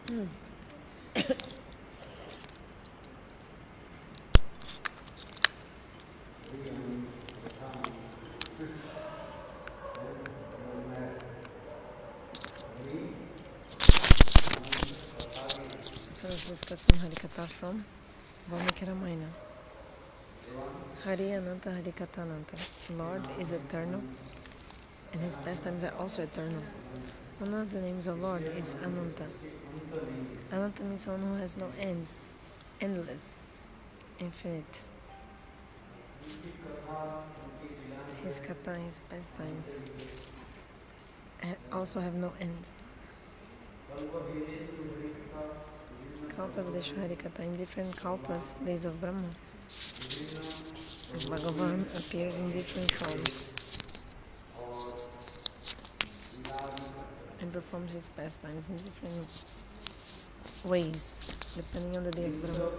So let's discuss some Harikatha from Ramayana. Hari Ananta Harikatha Ananta. Lord is eternal and his pastimes are also eternal. One of the names of Lord is Ananta. Ananta means one who has no end, endless, infinite. His katha, his pastimes, also have no end. Kalpa Videsha Harikatha. In different kalpas, days of Brahma, Bhagavan appears in different forms and performs his pastimes in different ways, depending on the day of Brahma.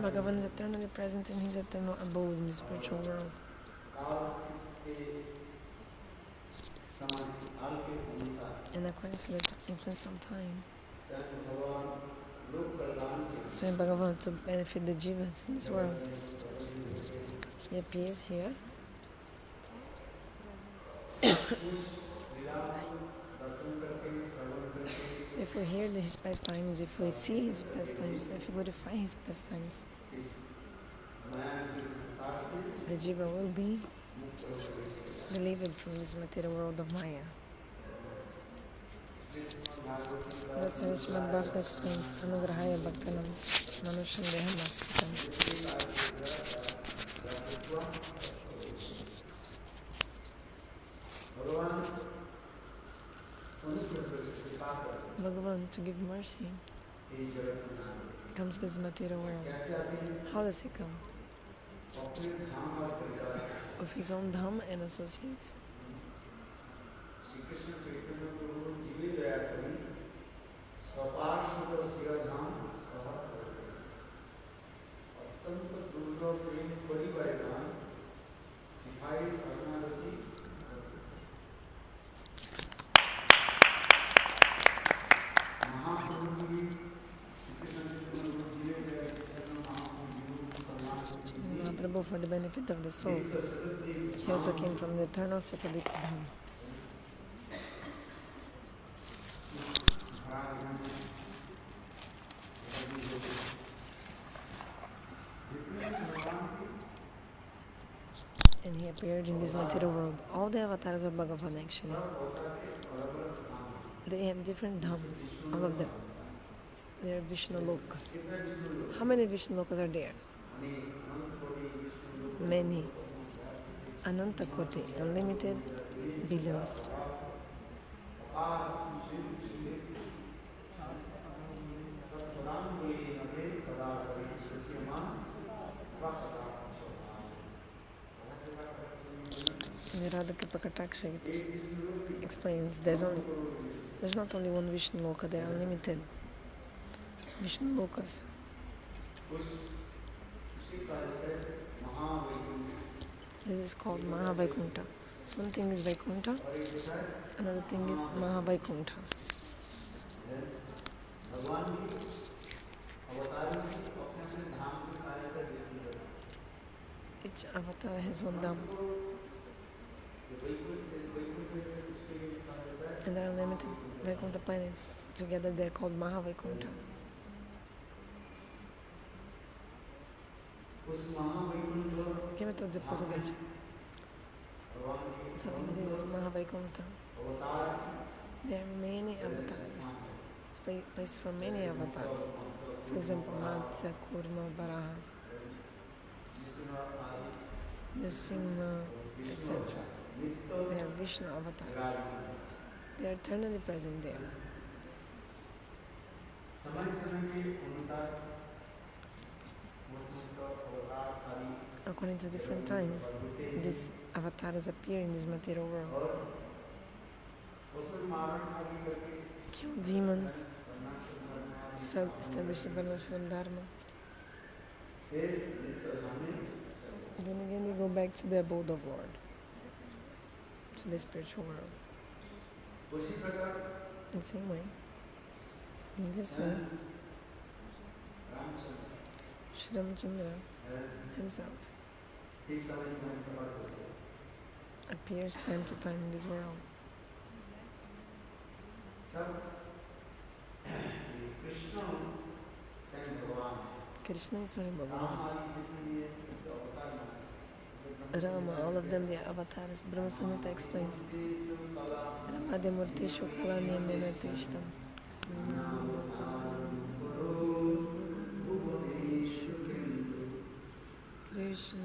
Bhagavan is eternally present in his eternal abode in the spiritual world. And according to the influence of time, so in Bhagavan, to benefit the Jivas in this world, he appears here. So if we hear his pastimes, if we see his pastimes, if we glorify his pastimes, the Jiva will be delivered from this material world of Maya. That's why Srimad Bhagavatam explains Anugrahaya Bhaktanam Manusham Dehamaskitam. Bhagavan, to give mercy, comes to this material world. How does he come? With his own dhama and associates. For the benefit of the souls, he also came from the eternal Satadika Dham. And he appeared in this material world. All the avatars of Bhagavan actually, they have different dhams, all of them. They are Vishnu lokas. How many Vishnu lokas are there? Many. Ananta Koti, unlimited billions. In Radha Kripakataksha it explains there's not only one Vishnu loka, there are unlimited Vishnu lokas. This is called Maha-Vaikuntha. So one thing is Vaikuntha, another thing is Maha-Vaikuntha. Each avatar has one dham. And there are unlimited Vaikuntha planets. Together they are called Maha-Vaikuntha. Quem vai traduzir para português? So in this Maha-Vaikuntha, there are many avatars. Places for many avatars. For example, Matsya, Kurma, Varaha, the Simha, etc. They are Vishnu avatars. They are eternally present there. According to different times, these avatars appear in this material world. Kill demons, establish the varnam dharma. Then again they go back to the abode of Lord, to the spiritual world. In the same way, in this way, Sri Ramachandra himself appears time to time in this world. Krishna is Swami Bhagavan. Rama, all of them, they are avatars. Brahma Samhita explains. Rama-navami kalah tishtam. Krishna.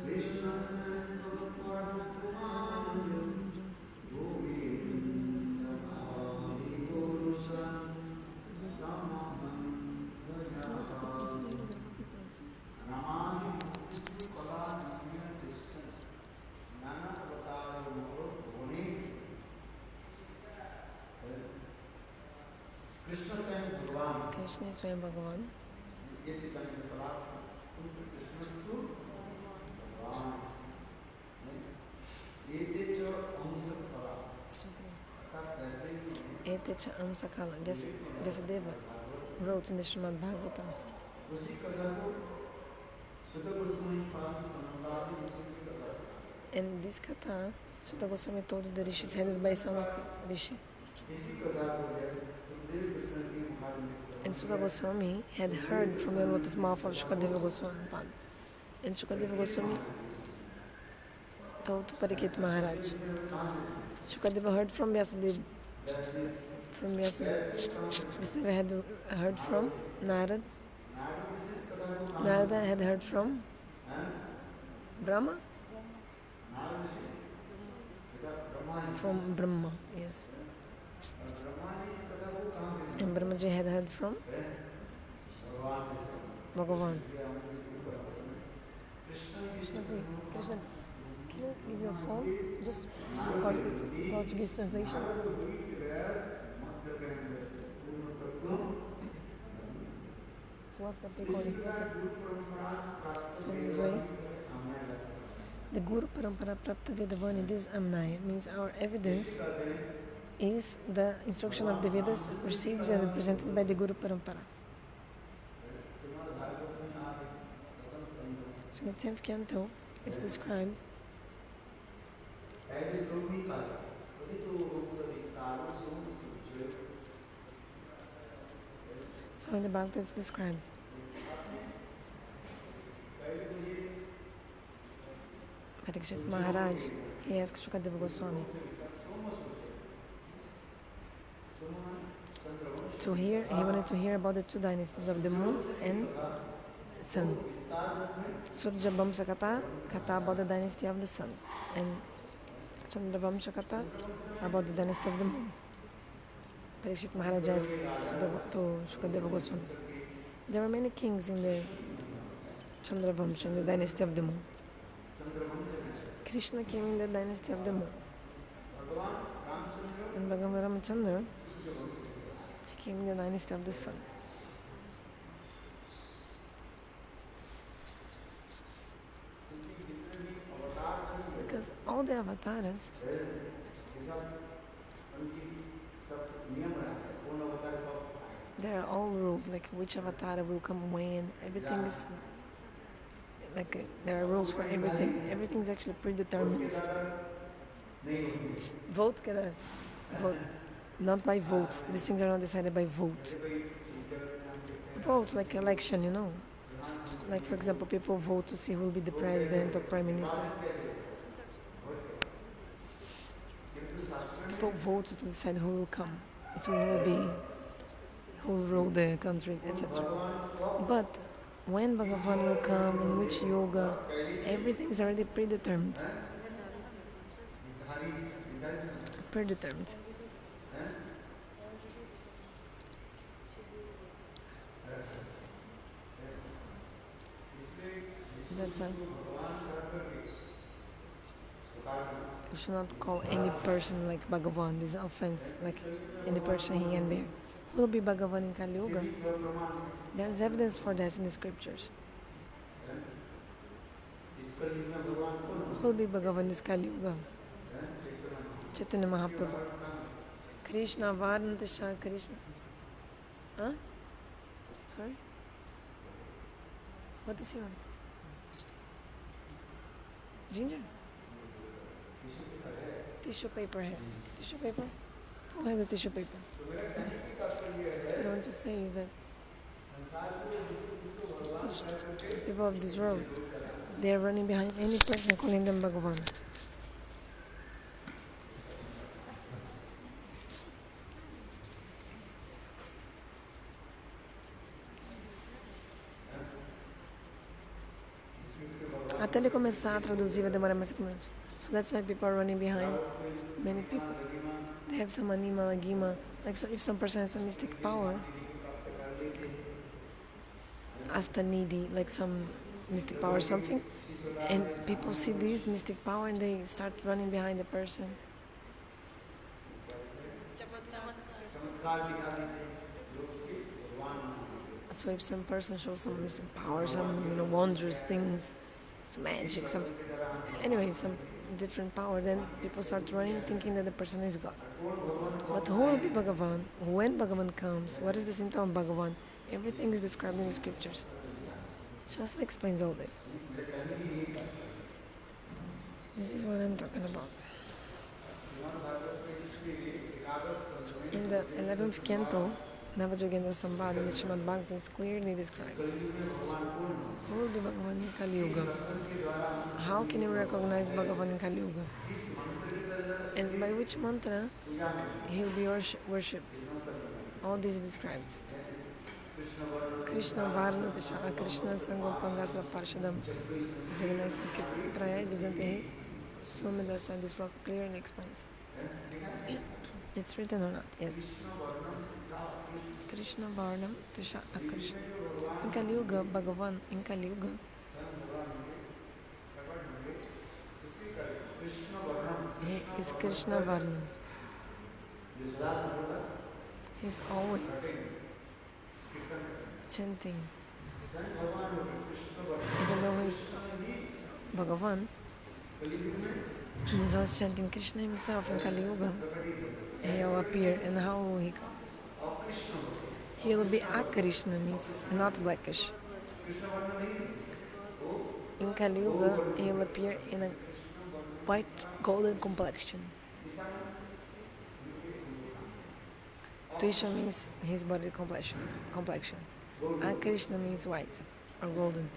Krishna is Swami Bhagavan. Etecha camsa-kalah. Vyasadeva wrote in the Srimad Bhagavatam. And this katha, Sutta Goswami told the rishis headed by Samaka Rishi. And Sutta Goswami had heard from the lotus mouth of Shukadeva Goswami. And Shukadeva Goswami told to Parikshit Maharaj. Shukadeva heard from Vyasadeva. From Vyasadeva. Vyasadeva had heard from Narad. Narada had heard from Brahma? From Brahma, yes. And Brahmaji had heard from Bhagavan. Krishna, can I give you a phone? Just Portuguese translation. So what's up recording? So in this way, the guru-parampara prapta vedavani, this Amnaya, means our evidence is the instruction of the Vedas received and presented by the guru-parampara. So in the 10th canto, it's described so in the Bhagavad it's described. Parikshit Maharaj, he asked Shukadeva Goswami to hear, he wanted to hear about the two dynasties of the moon and sun. Surya-vamsa katha about the dynasty of the sun, and chandra-vamsa katha about the dynasty of the moon. Parikshit Maharaj asked to Shukadeva Goswami. There were many kings in the chandra-vamsa, in the dynasty of the moon. Krishna came in the dynasty of the moon. And Bhagavan Ramachandra came in the dynasty of the sun. Because all the avatars, there are all rules, like which avatar will come when, everything is like there are rules for everything. Everything is actually predetermined. Vote, not by vote. These things are not decided by vote. Vote like election, you know. Like for example, people vote to see who will be the president or prime minister. People vote to decide who will come, who will rule the country, etc. But when Bhagavan will come, in which yoga, everything is already predetermined. Predetermined. That's why you should not call any person like Bhagavan. This is an offense, like any person here and there. Who will be Bhagavan in Kali Yuga? There is evidence for that in the scriptures. Who will be Bhagavan in this Kali Yuga? Chaitanya Mahaprabhu. Krishna, varnam, tisha, Krishna. Huh? Sorry? What is your? Ginger? Tissue paper here. Tissue paper? Who has a tissue paper? What I want to say is that people of this world, they are running behind any person calling them Bhagavan. Até ele começar a traduzir vai demorar mais 5 minutos. So that's why people are running behind many people. They have some anima, lagima. Like so if some person has some mystic power, asta needy, like some mystic power or something, and people see this mystic power and they start running behind the person. So if some person shows some mystic power, some wondrous things, some magic, some some different power, then people start running thinking that the person is God. But who will be Bhagavan? When Bhagavan comes, what is the symptom of Bhagavan? Everything is described in the scriptures. Shastra explains all this. This is what I'm talking about. In the 11th canto, Navajogendra Sambad in the Srimad Bhagavatam is clearly described. Who will be Bhagavan in Kali Yuga? How can you recognize Bhagavan in Kali Yuga? And by which mantra he will be worshipped? All this is described. Krishna varna tisha Krishna sangam pangasra parshadam Jagannath Sankirtan Praya Jajantehi Sumitra. This sloka clearly explains. It's written or not? Yes. Krishna varnam tisha Krishna. In Kali Yuga, Bhagavan in Kali Yuga, he is Krishna varnam. He's always chanting. Even though he's Bhagavan, he's always chanting Krishna himself in Kali Yuga. He'll appear, and how will he come? He will be a Krishna, means not blackish. In Kali Yuga, he will appear in a white golden complexion. Tvisha means his body complexion. A Krishna means white or golden.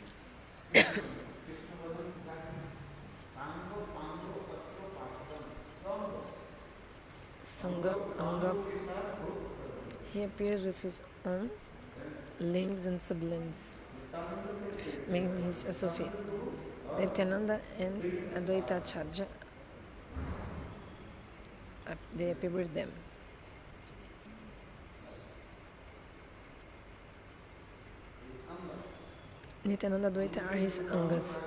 Sangha, Anga. He appears with his own limbs and sublimbs, meaning his associates. Nityananda and Advaita Acharya, they appear with them. Nityananda Advaita are his angas,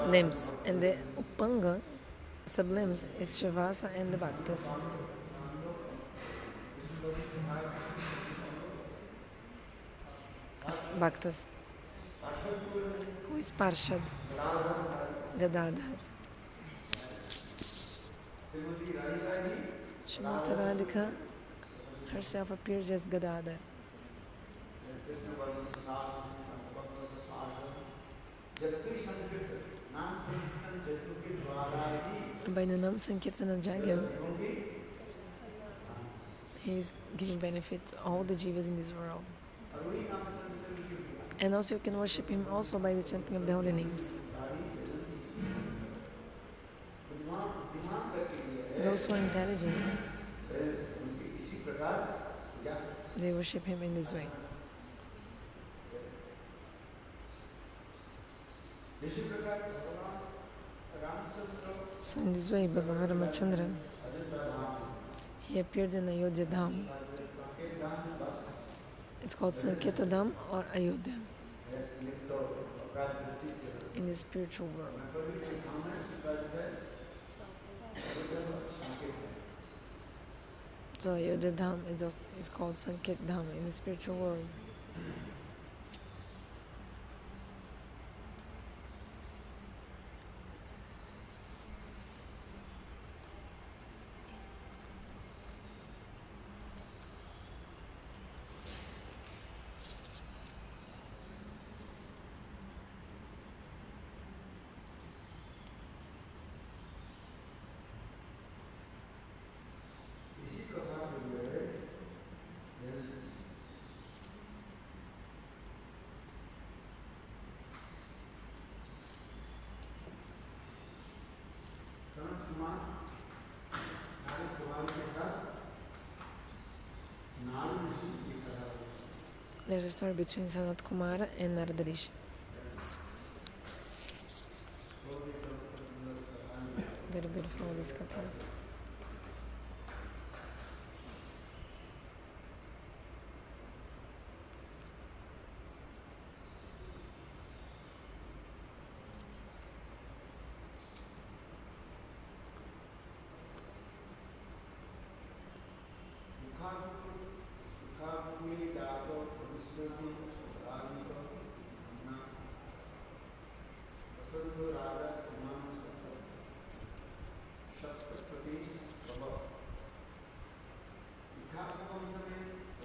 limbs, and the upanga, sublimbs, is Shrivasa and the Bhaktas. Bhaktas. Who is Parshad? Gadadhar. Srimati Radhika herself appears as Gadadhar. By the Nam Sankirtana Jagyam, he is giving benefits to all the Jivas in this world. And also you can worship him also by the chanting of the holy names. Those who are intelligent, they worship him in this way. So in this way, Bhagavan Ramachandra, he appeared in Ayodhya Dham. It's called Sanketa Dham or Ayodhya in the spiritual world. So Ayodhya Dham is called Sanket Dham in the spiritual world. There's a story between Sanat Kumara and Narada Rishi. Very beautiful, these kathas.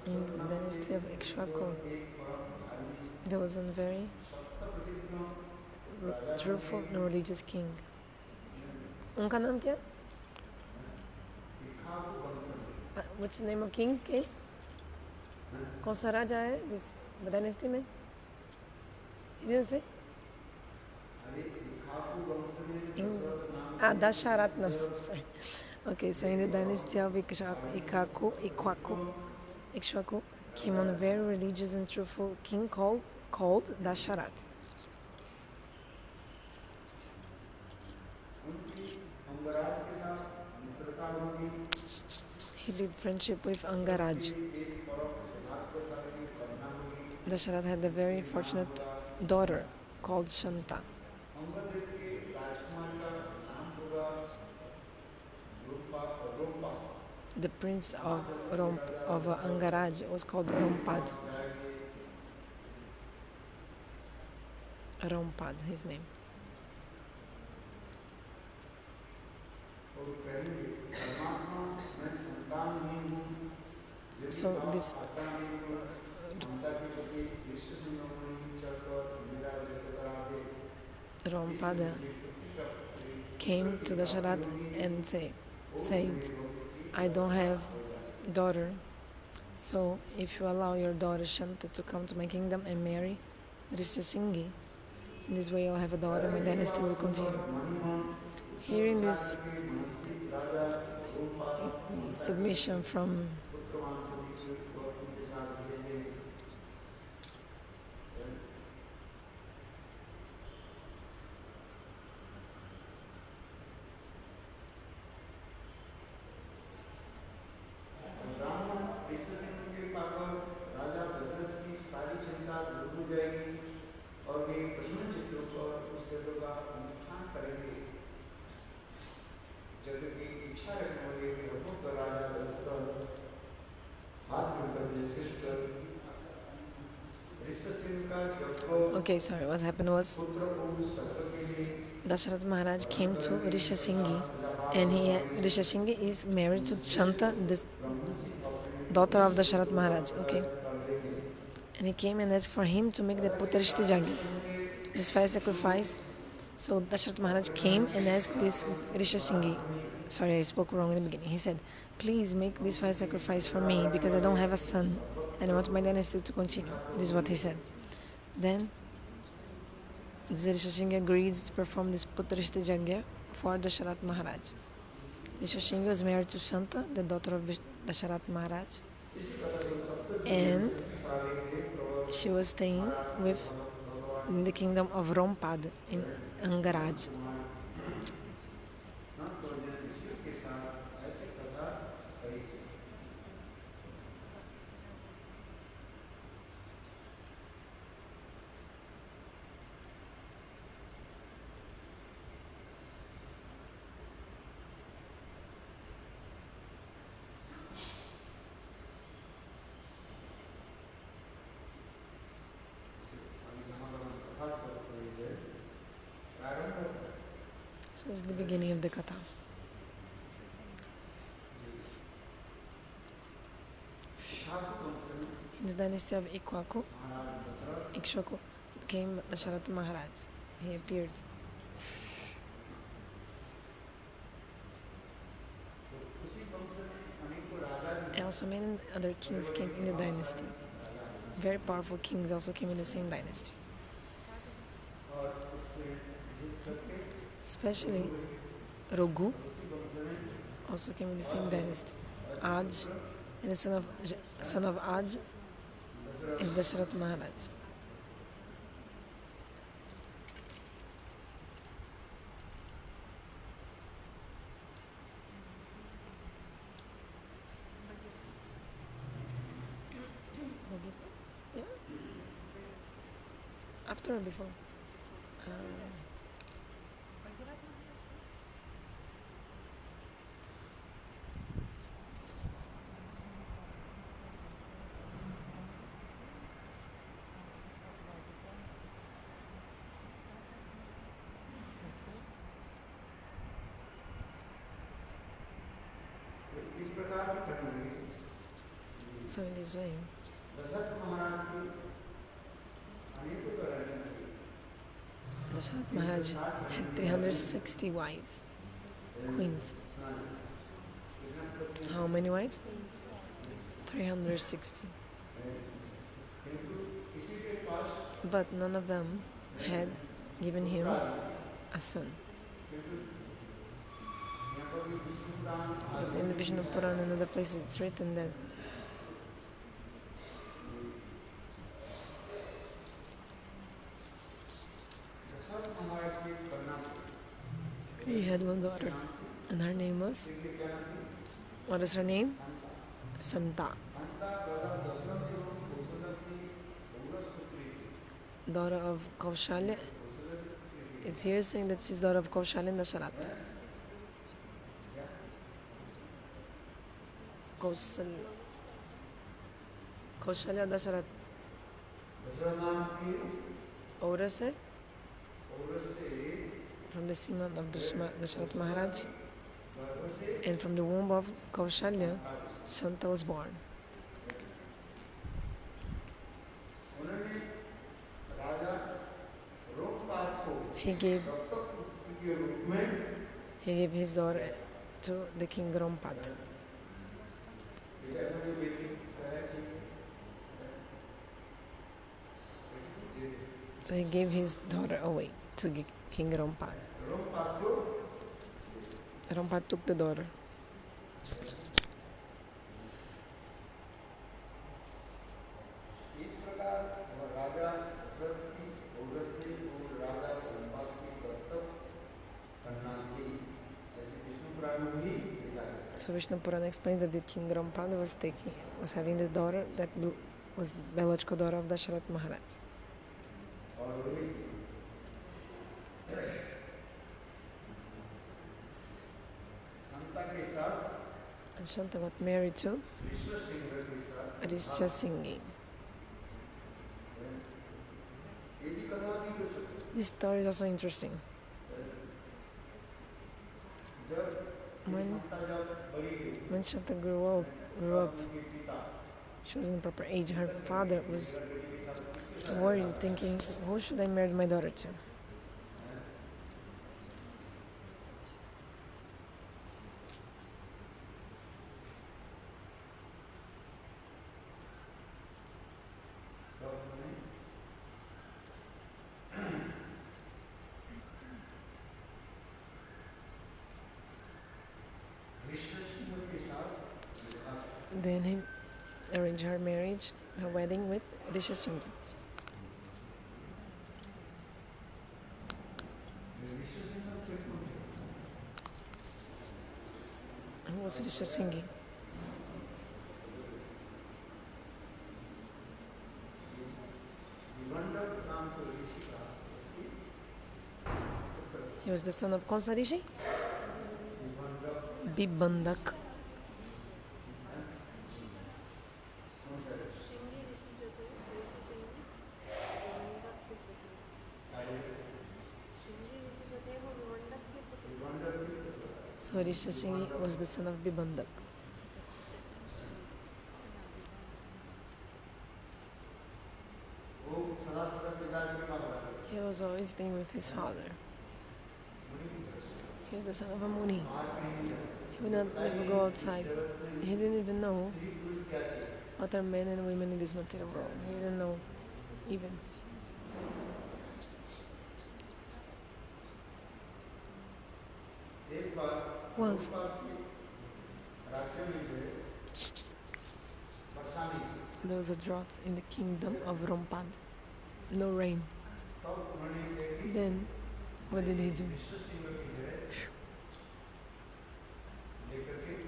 In the dynasty of Ikshvaku, there was a very truthful and religious king. उनका नाम क्या? What's the name of king? के? कौन सा राजा है this dynasty में? He didn't say? Dasarathna. Sorry. Okay, so in the dynasty of Ikshvaku came on a very religious and truthful king called Dasarath. He did friendship with Angaraj. Dasarath had a very fortunate daughter called Shanta. The prince of Angaraj was called Rompada. Rompada, his name. So this Rompada came to Dasarath and said, I don't have daughter, so if you allow your daughter Shanta to come to my kingdom and marry Rishyasinghi, in this way I'll have a daughter, my dynasty will continue. Hearing this submission from Okay, sorry, what happened was Dasarathha Maharaj came to Rishyasinghi, and Rishyasinghi is married to Shanta, the daughter of Dasarathha Maharaj, okay? And he came and asked for him to make the Putrishti Jagya, this fire sacrifice. So Dasarathha Maharaj came and asked this Rishyasinghi, sorry I spoke wrong in the beginning, he said, please make this fire sacrifice for me because I don't have a son and I want my dynasty to continue. This is what he said. Then Rishyasinghi agreed to perform this Putrishti Jagya for Dasarathha Maharaj. Rishyasinghi was married to Shanta, the daughter of Dasarathha Maharaj, and she was staying in the kingdom of Rompada in Angaraj. So it's the beginning of the katha. In the dynasty of Ikshvaku came Dasarathha Maharaj. He appeared. And also many other kings came in the dynasty. Very powerful kings also came in the same dynasty. Especially Raghu also came in the same dynasty. Aj and the son of Aj is Dasarathha Maharaj. Yeah? After or before? So in this way, Dasarathha Maharaj had 360 wives, queens. How many wives? 360. But none of them had given him a son. But in the Vishnu Purana and other places it's written that he had one daughter, and her name was, what is her name? Santa, daughter of Kausalya. It's here saying that she's daughter of Kausalya and Dasarathha. Kausalya Dasarathha. Aurase from the semen of Dasarathha Maharaj, and from the womb of Kausalya, Santa was born. He gave his daughter to the king Rompada. So he gave his daughter away to King Rompada. Rompada took the daughter. So Vishnu Purana explains that the king Rompada was having the daughter that was biological daughter of Dasarathha Maharaj. And Shanta got married to Risha. This story is also interesting. When Shanta grew up, she was in the proper age. Her father was worried, thinking, who should I marry my daughter to? Then he arranged her wedding with Risha. Who was Risha? He was the son of Kausalya Rishi? Bibandak. So Risha was the son of Bibandak. He was always staying with his father. He was the son of a Muni. He would not never go outside. He didn't even know what are men and women in this material world. He didn't know even. Once there was a drought in the kingdom of Rompada. No rain. Then, what did he do?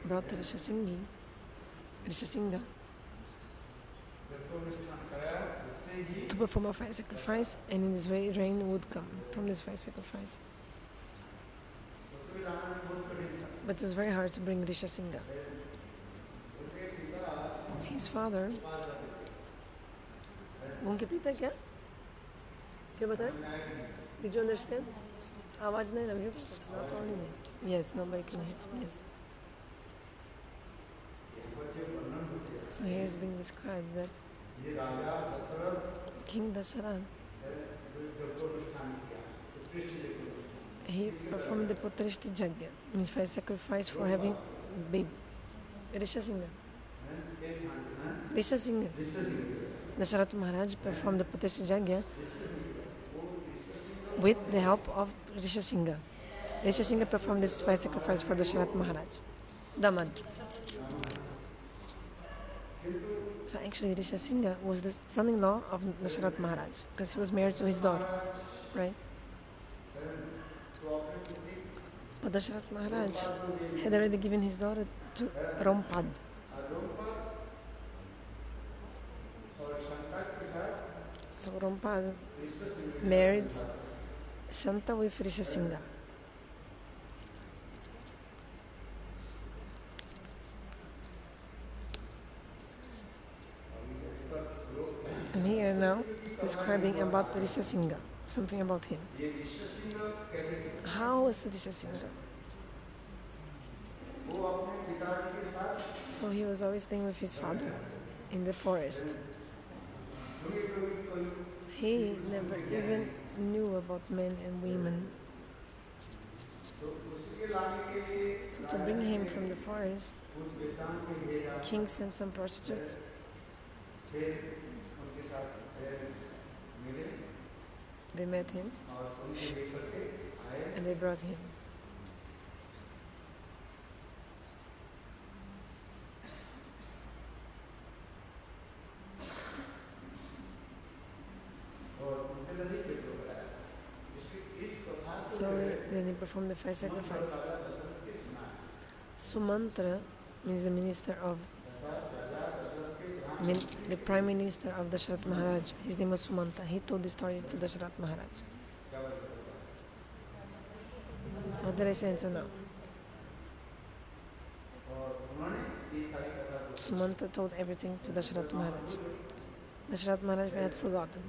Brought Rishasingha to perform a fire sacrifice, and in this way rain would come from this fire sacrifice. But it was very hard to bring Rishasingha. His father, उनके पिता क्या क्या बताए? Did you understand? आवाज नहीं लगी, not only me. Yes, nobody can hear. Yes. So here is being described that King Dasarathha, he performed the Putrishti Yajna, means fire sacrifice for having baby. Rishasingha. Dasarathha Maharaj performed the Putrishti Yajna with the help of Rishasingha. Rishasingha performed this fire sacrifice for Dasarathha Maharaj. Damad. So actually Rishasingha was the son-in-law of Dasarathha Maharaj because he was married to his daughter, right? But Dasarathha Maharaj had already given his daughter to Rompada. So Rompada married Shanta with Rishasingha. And here now it's describing about Rishasingha, something about him. How was Rishasingha? So he was always staying with his father in the forest. He never even knew about men and women. So to bring him from the forest, king sent some prostitutes. They met him and they brought him. So then he performed the fire sacrifice. Sumitra means the minister of, the prime minister of Dasarathha Maharaj. His name was Sumanta. He told the story to Dasarathha Maharaj. What did I say until now? Sumanta told everything to Dasarathha Maharaj. Dasarathha Maharaj had forgotten.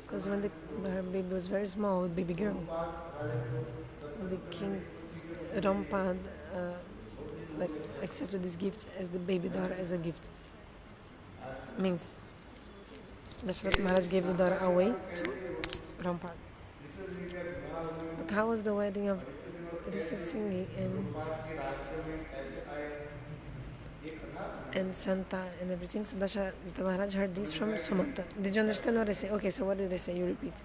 Because when her baby was very small, baby girl, the king Rompada accepted this gift as the baby daughter as a gift. Means Dasarathha Maharaj gave the daughter away to Rompada. But how was the wedding of Rishasingha and Santa and everything? So Dasarathha Maharaj heard this from Sumanta. Did you understand what I say? Okay, so what did I say? You repeat.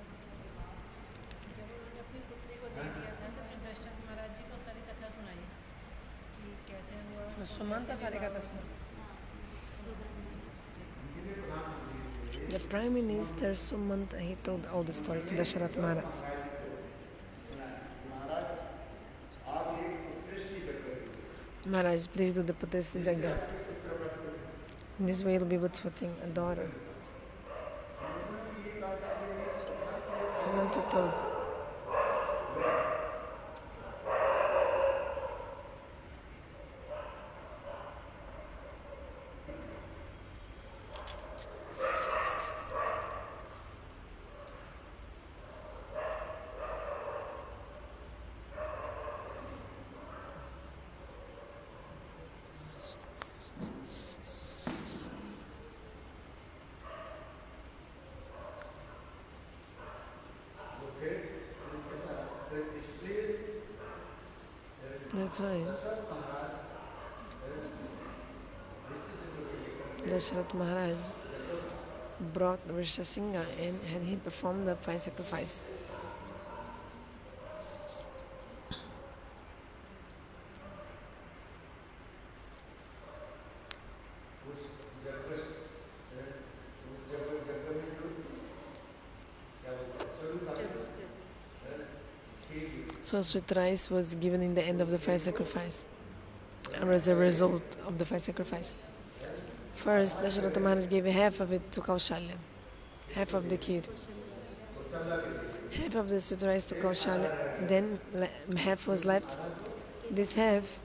The Prime Minister Sumanta, he told all the story to Dasarathha Maharaj. Maharaj, please do the Putrishti Yajna. In this way, you'll be able to attain a daughter. Sumanta told. That's why Dasarathha Maharaj brought Rishasingha and had him perform the fire sacrifice. So sweet rice was given in the end of the fire sacrifice, or as a result of the fire sacrifice. First, Dasarathা Maharajа gave half of it to Kausalya, half of the kheer, half of the sweet rice to Kausalya, then half was left. This half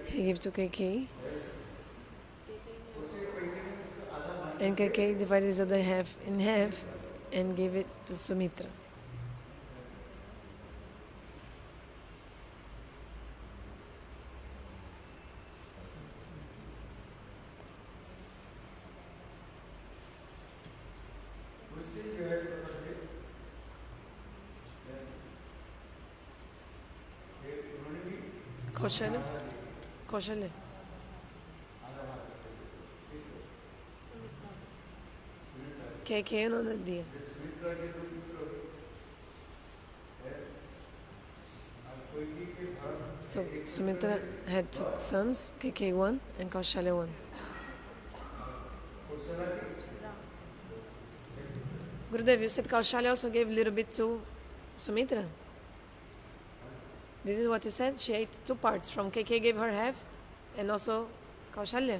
he gave to Kaikeyi, and Kaikeyi divided his other half in half and gave it to Sumitra. Kausalya? Kausalya. Kaikeyi uन्होंने दिया. So Sumitra had two sons, Kaikeyi one and Kausalya one. Gurudev, you said Kausalya also gave a little bit to Sumitra? This is what you said? She ate two parts. From Kaikeyi gave her half and also Kausalya.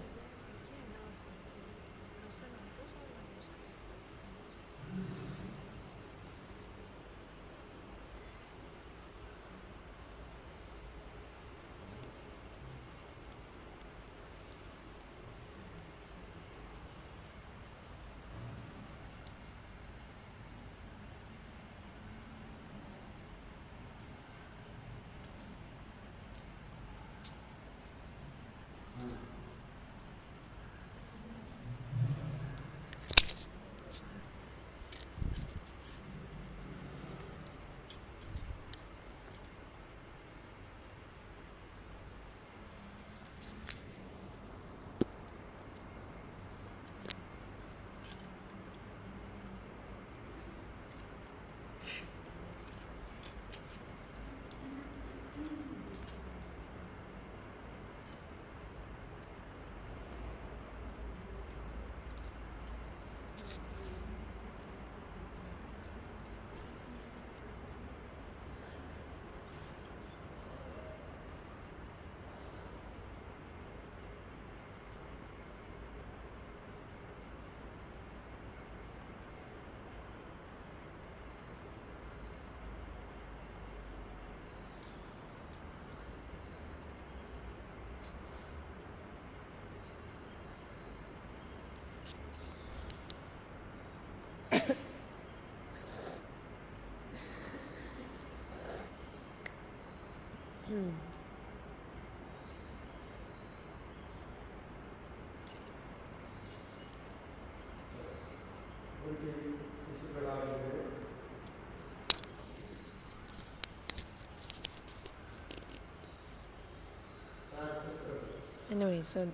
Anyway, so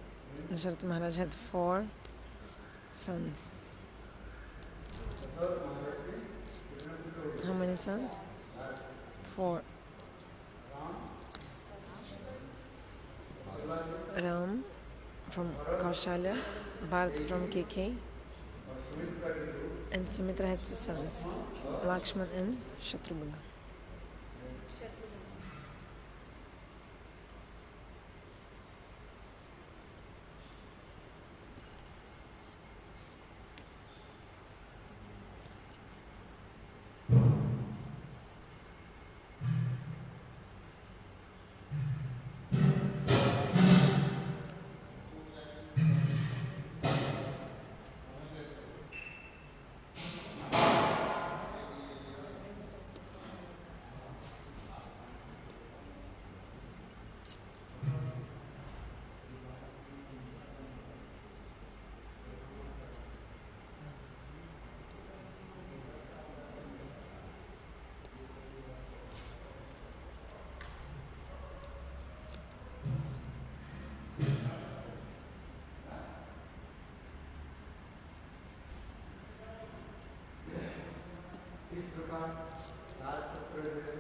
Dasarathা Maharaj had 4 sons. How many sons? 4. Ram from Kausalya, Bharata from Kaikeyi, and Sumitra had 2 sons, Lakshman and Shatrugna.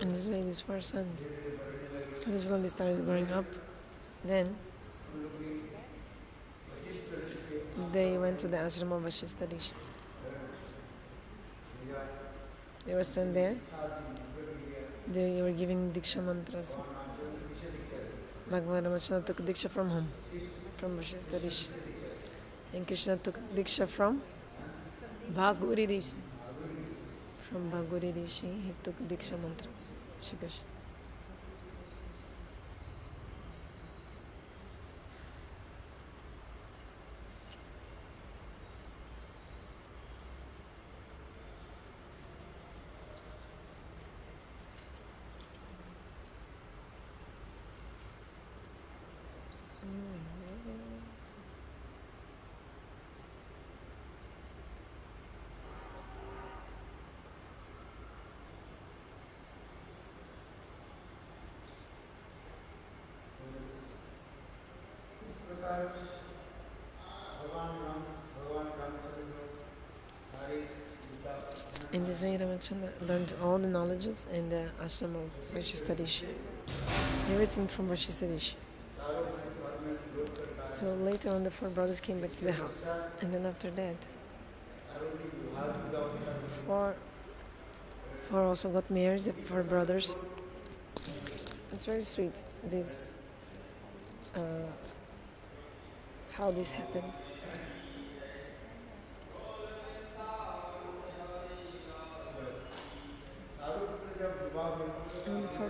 And this way, these 4 sons slowly started growing up. Then they went to the ashram of Vasishtha Rishi. They were sent there. They were giving diksha mantras. Bhagavan Ramachandra took diksha from whom? From Vasishtha Rishi. And Krishna took diksha from Bhaguri Rishi. From Bhaguri Rishi, he took diksha mantra. Shri Krishna. In this way, Ramachandra learned all the knowledges in the ashram of Vasishtha Rishi. Everything from Vasishtha Rishi. So later on, the four brothers came back to the house. And then after that, four also got married, the four brothers. It's very sweet, this, how this happened. And the four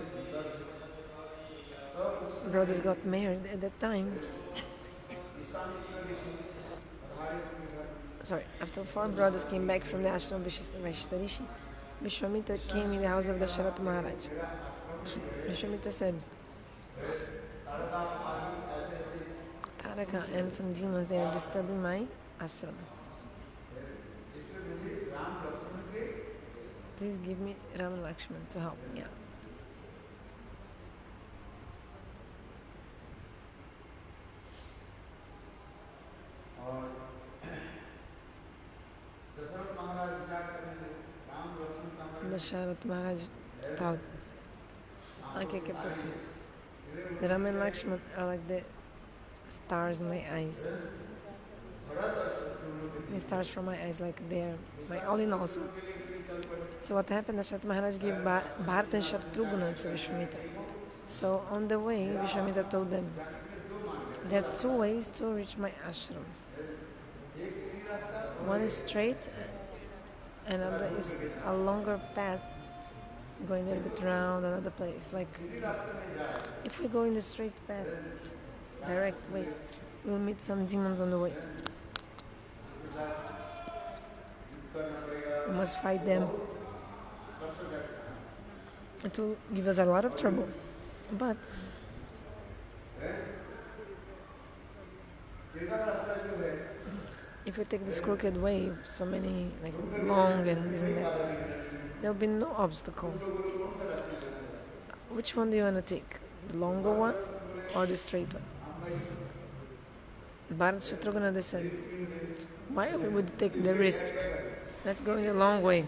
brothers got married at that time. Sorry, after four brothers came back from the ashram of Vasishtha Rishi, Visvamitra came in the house of Dasarathha Maharaja. Visvamitra said, Karaka and some demons, they are disturbing my ashram. Please give me Rama and Lakshman to help. Yeah. Dasarathha Maharajа thought, the Rama and Lakshman are like the stars in my eyes. The stars from my eyes, like they're my all in all. So what happened? Dasarathha Maharaj gave Bharata and Shatrugna to Visvamitra. So on the way, Visvamitra told them, there are two ways to reach my ashram. One is straight, another is a longer path, going a little bit around another place. Like, if we go in the straight path, direct way, we'll meet some demons on the way. We must fight them. It will give us a lot of trouble. But if we take this crooked way, so many, like, long and this and that, there'll be no obstacle. Which one do you want to take? The longer one or the straight one? Bharata Shatrugna, they said, why would we take the risk? Let's go in the long way.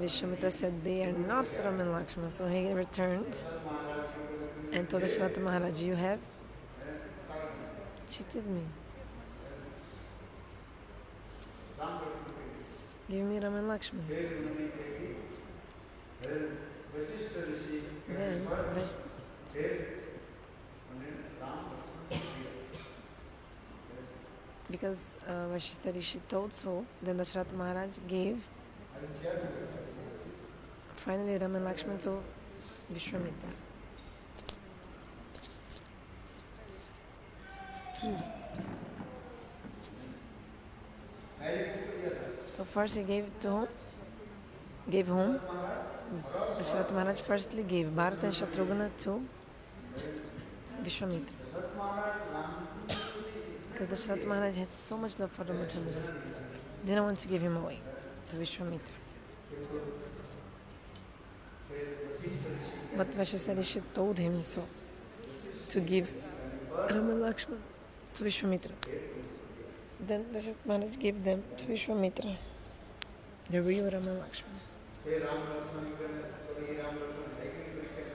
Visvamitra said they are not Rama and Lakshman. So he returned and told Dasarathha Maharaj, you have cheated me. Give me Rama and Lakshman. Then because Vasishtha Rishi told so, then Dasarathha Maharaj gave finally Rama and Lakshman to Visvamitra. So first he gave to whom? Gave whom? Dasarathha Maharaj firstly gave Bharata and Shatrugna to Visvamitra. Because Dasarathha Maharaj had so much love for Ramachandra, didn't want to give him away to Visvamitra. But Vasishtha Rishi told him so, to give Rama and Lakshman to Visvamitra. Then Dasarathha Maharaj gave them to Visvamitra. The real Rama and Lakshmana.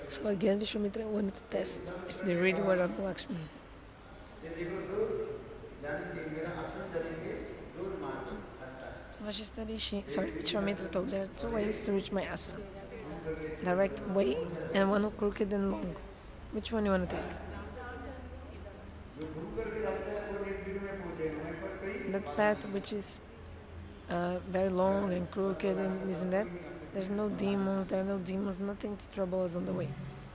So again, Visvamitra wanted to test if they really were Rama and Lakshmana. So Visvamitra told there are two ways to reach my ashram. Direct way and one crooked and long. Which one you want to take? That path which is very long and crooked and isn't that? There's no demons, there are no demons, nothing to trouble us on the way.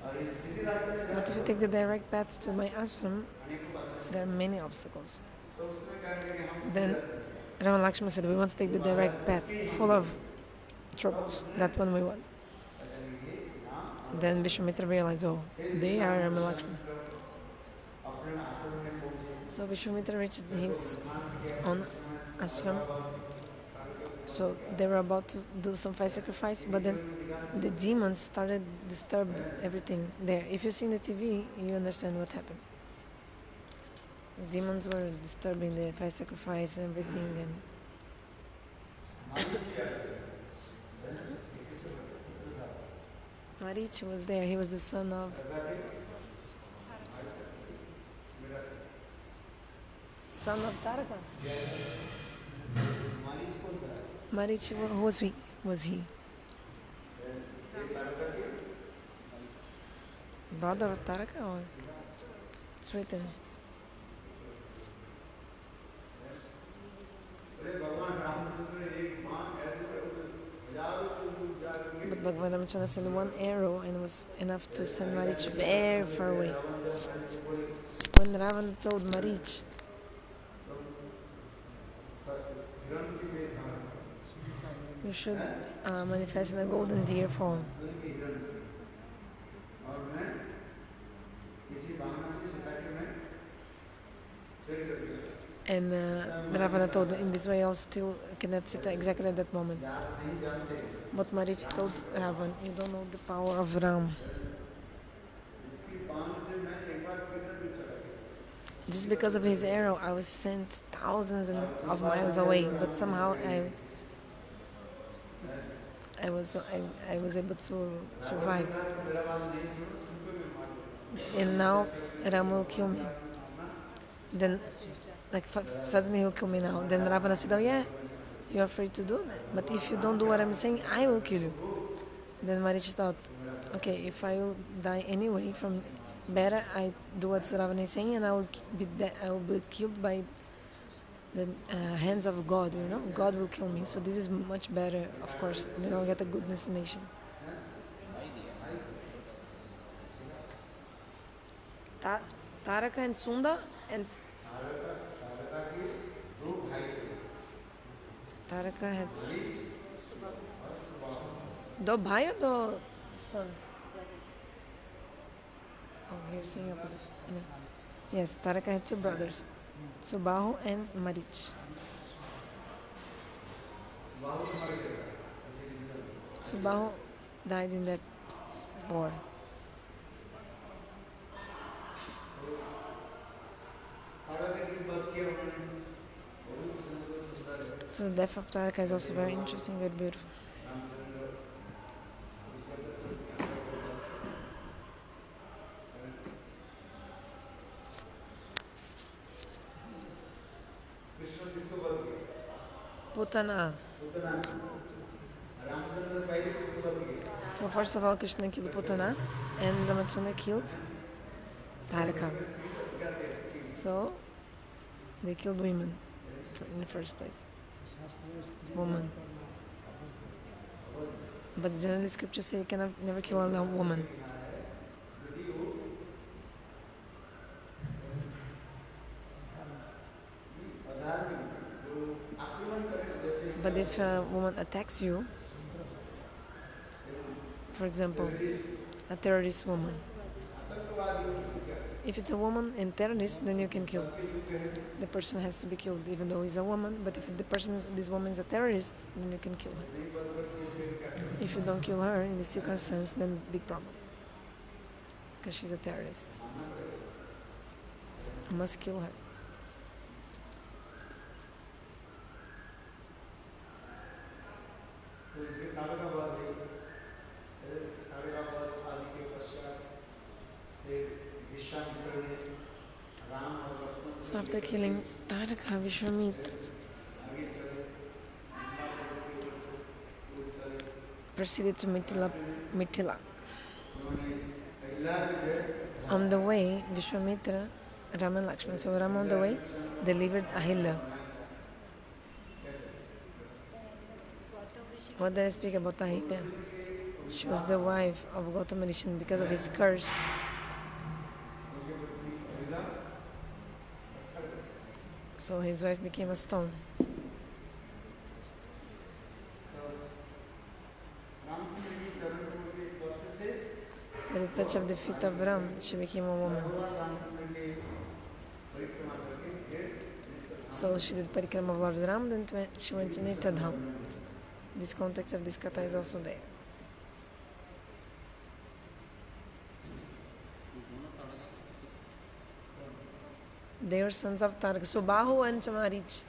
But if you take the direct path to my ashram, there are many obstacles. Then Rama and Lakshmana said, we want to take the direct path, full of troubles. That one we want. Then Visvamitra realized, oh, they are Rama and Lakshmana. So Visvamitra reached his own ashram. So they were about to do some fire sacrifice, but then the demons started to disturb everything there. If you see the TV, you understand what happened. The demons were disturbing the fire sacrifice and everything. And Marich was there. He was the son of Taraka. Marich, who was he? Brother of Taraka, or it's written? But Bhagavan Ramachandra sent one arrow and it was enough to send Marich very far away. When Ravana told Marich, you should manifest in a golden deer form. And Ravana told, in this way I'll still kidnap Sita exactly at that moment. But Marich told Ravana, you don't know the power of Ram. Just because of his arrow, I was sent thousands of miles away, but somehow I was able to survive. And now Ram will kill me. Then, suddenly he'll kill me now. Then Ravana said, oh yeah, you're free to do that. But if you don't do what I'm saying, I will kill you. Then Marich thought, okay, if I will die anyway, better I do what Ravana is saying, and I will be killed by the hands of God. God will kill me. So this is much better, of course. Then I'll get a good destination. Taraka and Sunda and Taraka had do bhai or do sons? Oh, here's the opposite. Yes, Taraka had two brothers, Subahu and Marich. Subahu died in that war. So the death of Taraka is also very interesting, very beautiful. Putana. So first of all, Krishna killed Putana and Ramachandra killed Taraka. So they killed women in the first place. Woman. But generally scriptures say you cannot never kill a woman. But if a woman attacks you, for example, a terrorist woman, if it's a woman and terrorist, then you can kill. The person has to be killed, even though he's a woman. But if this woman is a terrorist, then you can kill her. If you don't kill her in this circumstance, then big problem, because she's a terrorist. You must kill her. So after killing Taraka, Visvamitra proceeded to Mithila. On the way, Visvamitra, Rama and Lakshmana. So Rama on the way delivered Ahilya. What did I speak about Ahilya? She was the wife of Gautama Rishi. Because of his curse, so his wife became a stone. By the touch of the feet of Ram, she became a woman. So she did parikrama of Lord Ram, then she went to Nitya-dham. This context of this katha is also there. They were sons of Taraka, Subahu and Chamarich.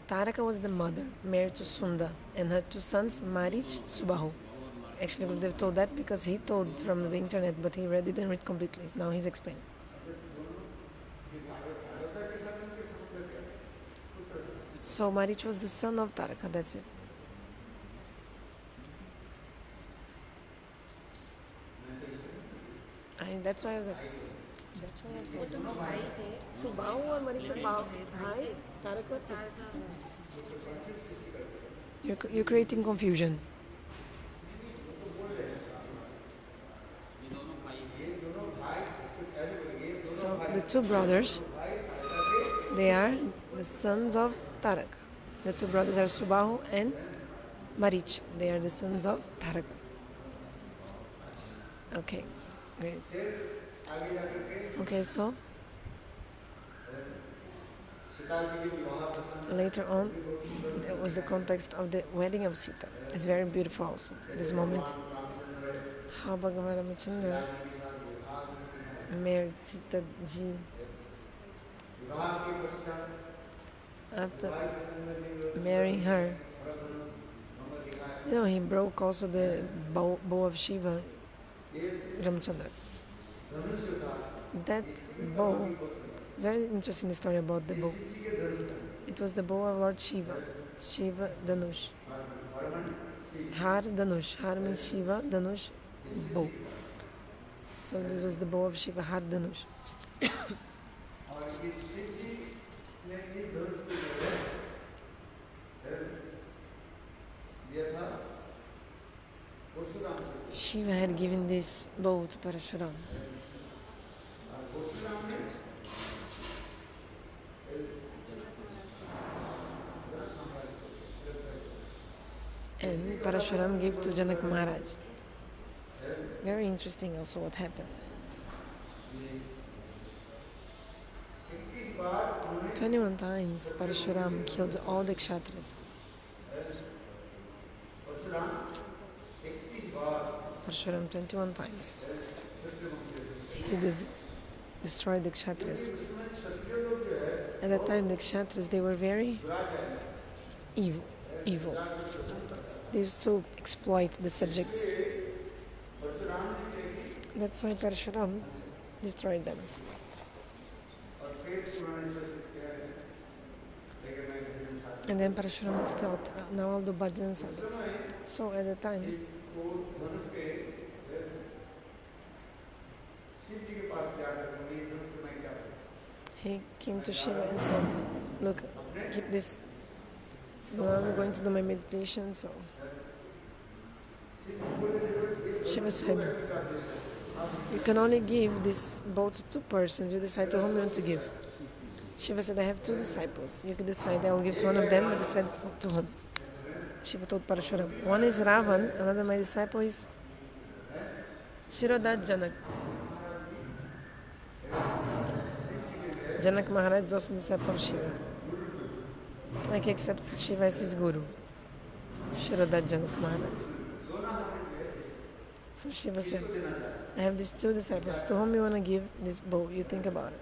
Taraka was the mother, married to Sunda, and her two sons, Marich, Subahu. Actually, Gurudev told that because he told from the internet, but he didn't read completely. Now he's explaining. So Marich was the son of Taraka, that's it. That's why I was asking. That's why I told you. Subahu and Marich are Bhai, Taraka. You're creating confusion. So the two brothers, they are the sons of Taraka. The two brothers are Subahu and Marich. They are the sons of Taraka. Okay, great. Okay, so later on, that was the context of the wedding of Sita. It's very beautiful also, this moment. How Bhagavan Ramachandra married Sita Ji. After marrying her, he broke also the bow of Shiva, Ramachandra. That bow, very interesting story about the bow. It was the bow of Lord Shiva, Shiva Dhanush. Har Dhanush, Har means Shiva, Dhanush, bow. So this was the bow of Shiva, Har Dhanush. Shiva had given this bow to Parashuram. And Parashuram gave to Janaka Maharaj. Very interesting also what happened. 21 times Parashuram killed all the kshatras. Parashuram 21 times. He destroyed the kshatras. At that time the kshatras, they were very evil. They used to exploit the subjects. That's why Parashuram destroyed them. And then Parashuram thought, now I'll do bhajan and sadhu. So at the time, he came to Shiva and said, look, keep this. Now I'm going to do my meditation, so Shiva said, you can only give this bow to two persons. You decide to whom you want to give. Shiva said, I have two disciples. You can decide. I will give to one of them, but decide to whom. Shiva told Parashuram, one is Ravan, another my disciple is Shirodat Janak. Janak Maharaj is also disciple of Shiva. Like he accepts Shiva as his guru. Shirodat Janak Maharaj. So Shiva said, I have these two disciples. To whom you want to give this bow? You think about it.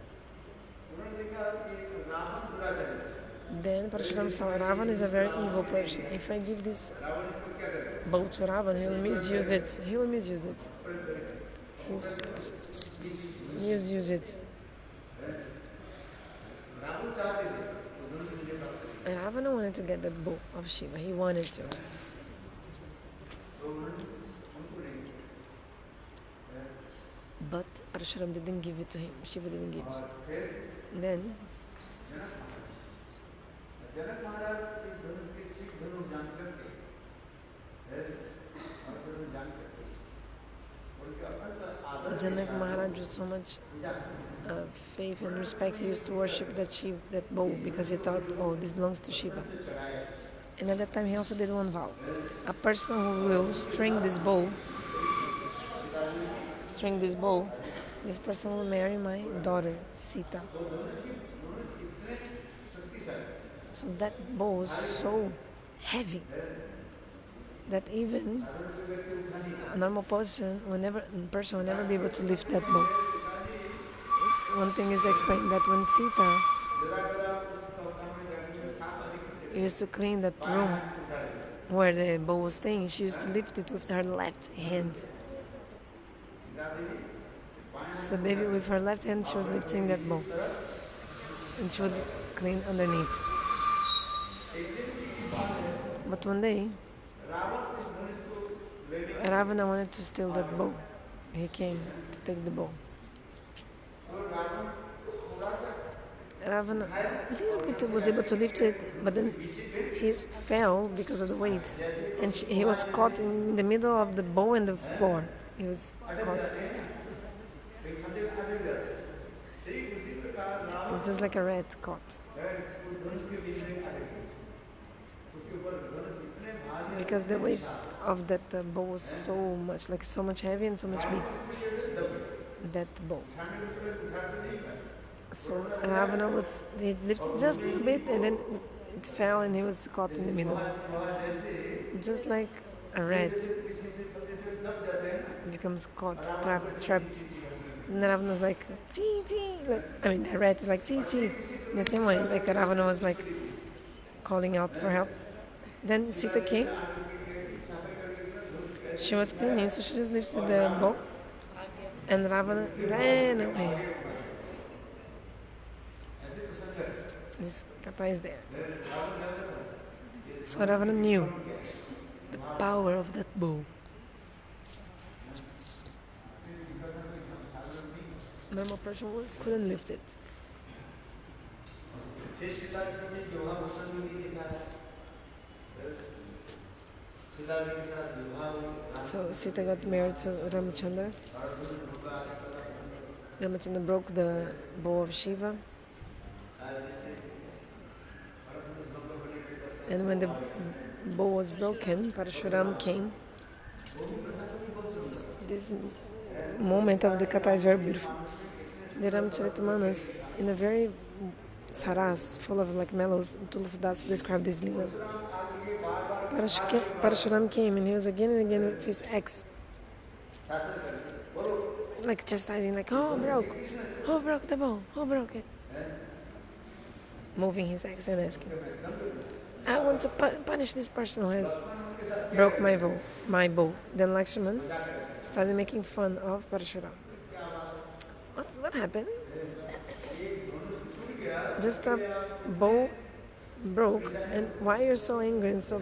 Then Parashuram saw Ravan is a very evil person. If I give this bow to Ravan, he will misuse it. He will misuse it. He'll misuse it. And Ravana wanted to get that bow of Shiva. He wanted to. But Parashuram didn't give it to him. Shiva didn't give it. Then Janak Maharaj was so much faith and respect. He used to worship that bow because he thought, oh, this belongs to Shiva. And at that time he also did one vow. A person who will string this bow, this person will marry my daughter, Sita. So that bow was so heavy that even a normal person will never be able to lift that bow. One thing is explained that when Sita used to clean that room where the bow was staying, she used to lift it with her left hand. So Devi, with her left hand, she was lifting that bow, and she would clean underneath. But one day, Ravana wanted to steal that bow. He came to take the bow. Ravana little bit was able to lift it, but then he fell because of the weight, and he was caught in the middle of the bow and the floor. He was caught, just like a rat caught, because the weight of that bow was so much heavy and so much big. That bow. So Ravana he lifted just a little bit, and then it fell, and he was caught in the middle, just like a rat becomes caught, trapped. And Ravana was like, chee chee, the rat is like chee chee. In the same way, like Ravana was like calling out for help. Then Sita came. She was cleaning, so she just lifted the bow, and Ravana ran away. This katha is there. So Ravana knew the power of that bow. Normal person couldn't lift it. So Sita got married to Ramachandra. Ramachandra broke the bow of Shiva. And when the bow was broken, Parashuram came. This moment of the katha is very beautiful. The Ramcharitamanas, in a very saras, full of mellows, Tulsidas described this Lila. Parashuram came, and he was again and again with his axe, chastising, who broke the bow, who broke it? Moving his axe and asking, I want to punish this person who has broke my bow. Then Lakshman started making fun of Parashuram. What happened? Just a bow broke, and why you're so angry and so...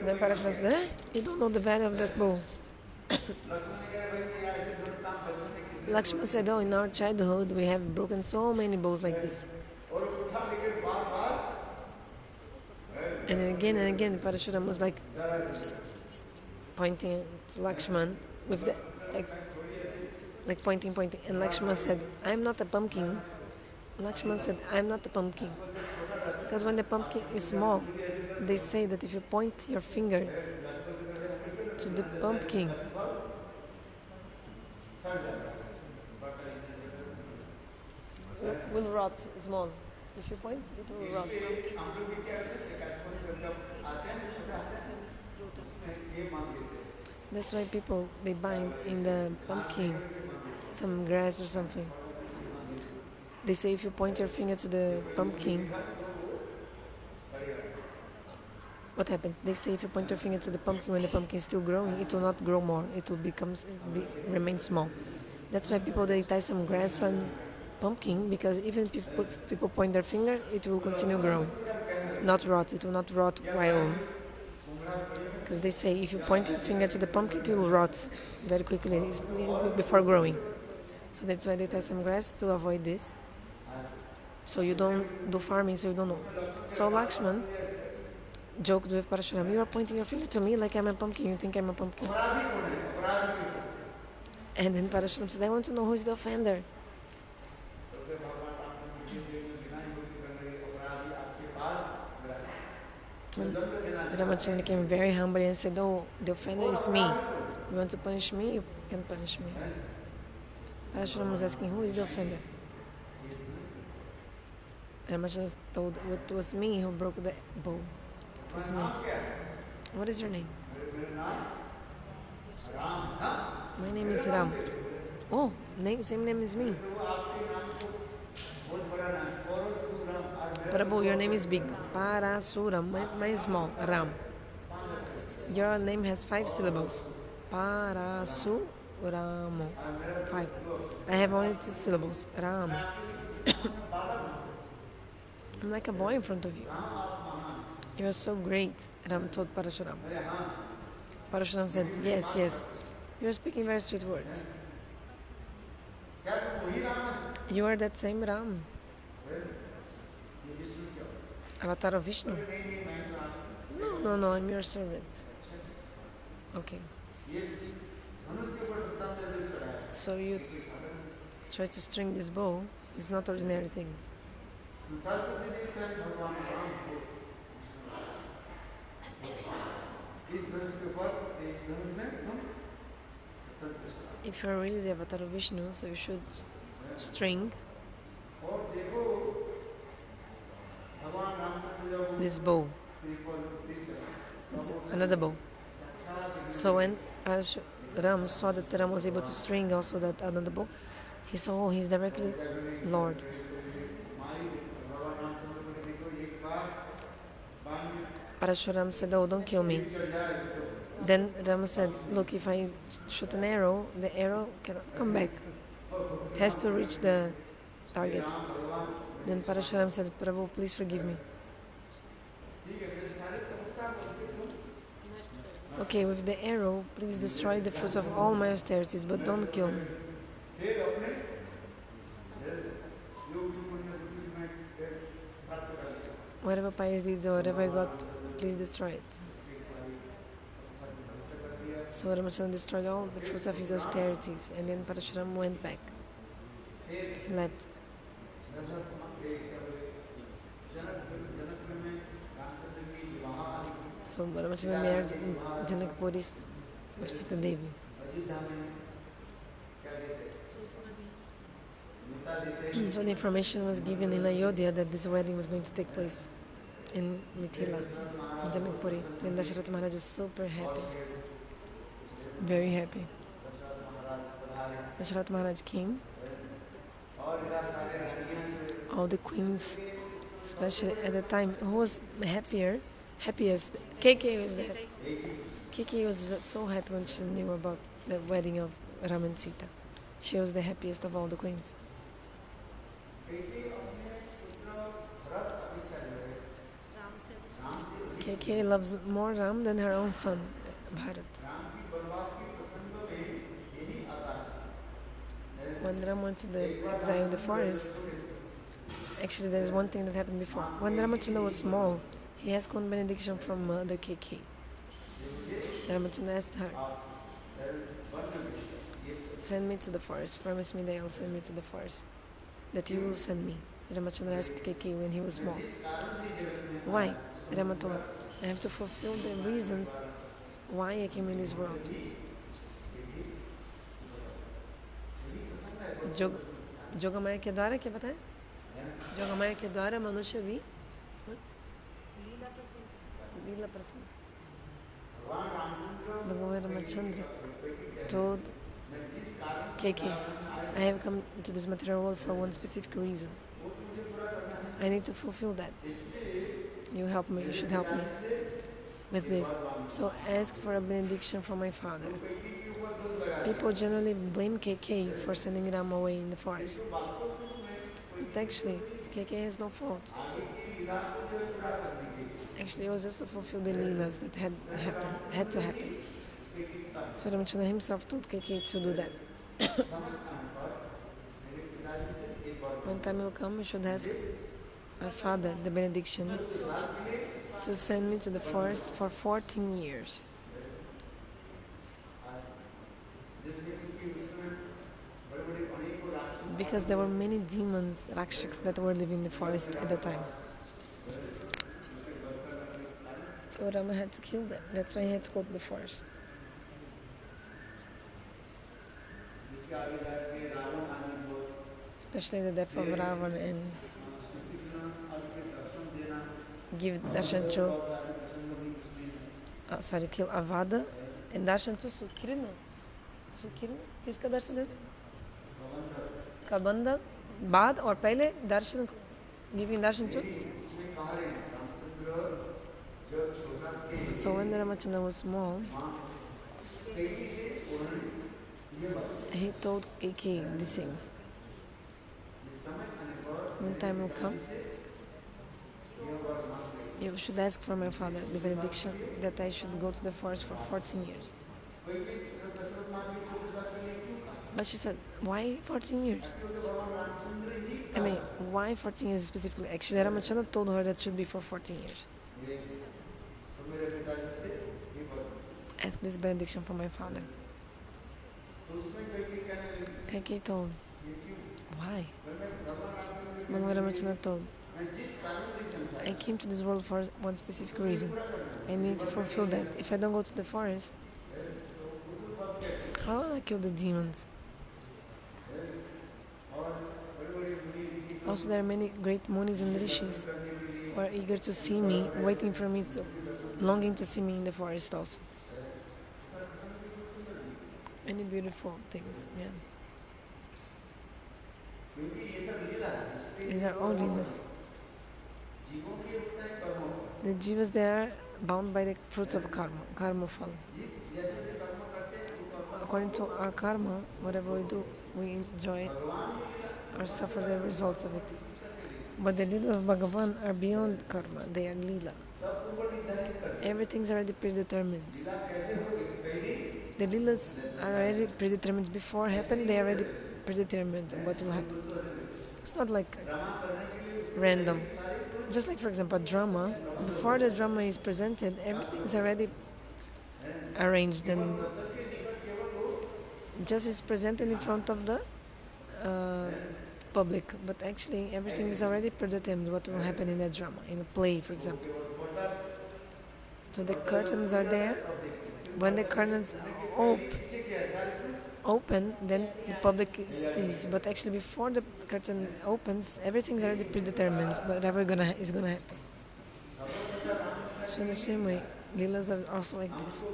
Then Parashuram said, you don't know the value of that bow. Lakshman said, in our childhood we have broken so many bows like this. And again, Parashuram was pointing to Lakshman with the axe, pointing. And Lakshman said, I'm not a pumpkin. Lakshman said, I'm not a pumpkin. Because when the pumpkin is small, they say that if you point your finger to the pumpkin, will rot small. If you point, it will rot. That's why people, they bind in the pumpkin some grass or something. They say if you point your finger to the pumpkin, what happens? They say if you point your finger to the pumpkin when the pumpkin is still growing, it will not grow more. It will remain small. That's why people, they tie some grass on pumpkin, because even if people point their finger, it will continue growing, not rot. It will not rot while, because they say if you point your finger to the pumpkin, it will rot very quickly before growing. So that's why they tie some grass to avoid this. So you don't do farming, so you don't know. So Lakshman joked with Parashuram, you are pointing your finger to me like I'm a pumpkin, you think I'm a pumpkin. And then Parashuram said, I want to know who is the offender. And Ramachandra came very humbly and said, oh, the offender is me. You want to punish me? You can punish me. Parashuram was asking, who is the offender? Ramachandra told, it was me who broke the bow. It was me. What is your name? My name is Ram. Oh, same name as me. Prabhu, your name is big. Parasuram. Mine is small. Ram. Your name has 5 syllables. Parasuramo. 5. I have only 2 syllables. Ram. I'm like a boy in front of you. You are so great, Ram told Parashuram. Parashuram said, yes, yes. You are speaking very sweet words. You are that same Ram. Avatar of Vishnu? No, I'm your servant. Okay. So you try to string this bow. It's not ordinary things. If you are really the avatar of Vishnu, so you should string this bow. It's another bow. So when Ram saw that Ram was able to string also that another bow, he saw, oh, he's directly Lord. Parashuram said, oh, don't kill me. Then Ram said, look, if I shoot an arrow, the arrow cannot come back. It has to reach the target. Then Parashuram said, Prabhu, please forgive me. Okay, with the arrow, please destroy the fruits of all my austerities, but don't kill me. Whatever pious deeds or whatever I got, please destroy it. So Ramachandra destroyed all the fruits of his austerities, and then Parashuram went back. He left. So Ramachandra married in Janakpuri's Vasishtha Devi. So the information was given in Ayodhya that this wedding was going to take place in Mithila, in Janakpuri. Then Dasarathha Maharajah was super happy. Very happy. Dasarathha Maharaj came. All the queens, especially at the time, who was happiest? Kaikeyi was the Kaikeyi was so happy when she knew about the wedding of Ram and Sita. She was the happiest of all the queens. Kaikeyi loves more Ram than her own son, Bharata. When Ram went to the exile in the forest, actually there's one thing that happened before. When Ramachandra was small, he asked one benediction from Mother Kaikeyi. Ramachandra asked her, send me to the forest, promise me that you'll send me to the forest, that you will send me. Ramachandra asked Kaikeyi when he was small. Why? Rama told, I have to fulfill the reasons why I came in this world. Jogamaya के द्वारा क्या बताएं? जोगमाया के द्वारा मनुष्य भी लीला प्रसंग Bhagavan Ramachandra told Kaikeyi, I have come to this material world for one specific reason. I need to fulfill that. You help me, you should help me with this. So ask for a benediction from my father. People generally blame Kaikeyi for sending Rama away in the forest. But actually, Kaikeyi has no fault. Actually, it was just to fulfill the Lilas that had to happen. So Ramachandra himself told Kaikeyi to do that. One time will come, you should ask my father the benediction to send me to the forest for 14 years. Because there were many demons, rakshaks, that were living in the forest at the time. So Rama had to kill them. That's why he had to go to the forest. Especially the death of Ravana and give darshan to kill Avada and darshan to Sukrina. किसका दर्शन है? Kabandha, बाद और पहले दर्शन, giving darshan to. So when Ramachandra was small, he told Kaikeyi these things. When time will come, you should ask for my father the benediction that I should go to the forest for 14 years. But she said, why 14 years? I mean, why 14 years specifically? Actually, Ramachandra told her that it should be for 14 years. Ask this benediction from my father. Kaikeyi told, why? Bhagavan Ramachandra told, I came to this world for one specific reason. I need to fulfill that. If I don't go to the forest, how will I kill the demons? Also, there are many great munis and rishis who are eager to see me, waiting for me, longing to see me in the forest also. Many beautiful things, yeah. These are all Lilas. The Jivas, they are bound by the fruits of karma fall. According to our karma, whatever we do, we enjoy or suffer the results of it. But the Lila of Bhagavan are beyond karma, they are Lila. Everything's already predetermined. The Lilas are already predetermined before happen, they are already predetermined what will happen. It's not like random. Just like, for example, a drama, before the drama is presented, everything's already arranged and just is presented in front of the public. But actually, everything is already predetermined what will happen in that drama, in a play, for example. So the curtains are there. When the curtains open, then the public sees. But actually, before the curtain opens, everything's already predetermined. Whatever is gonna happen. So in the same way, Lilas are also like this.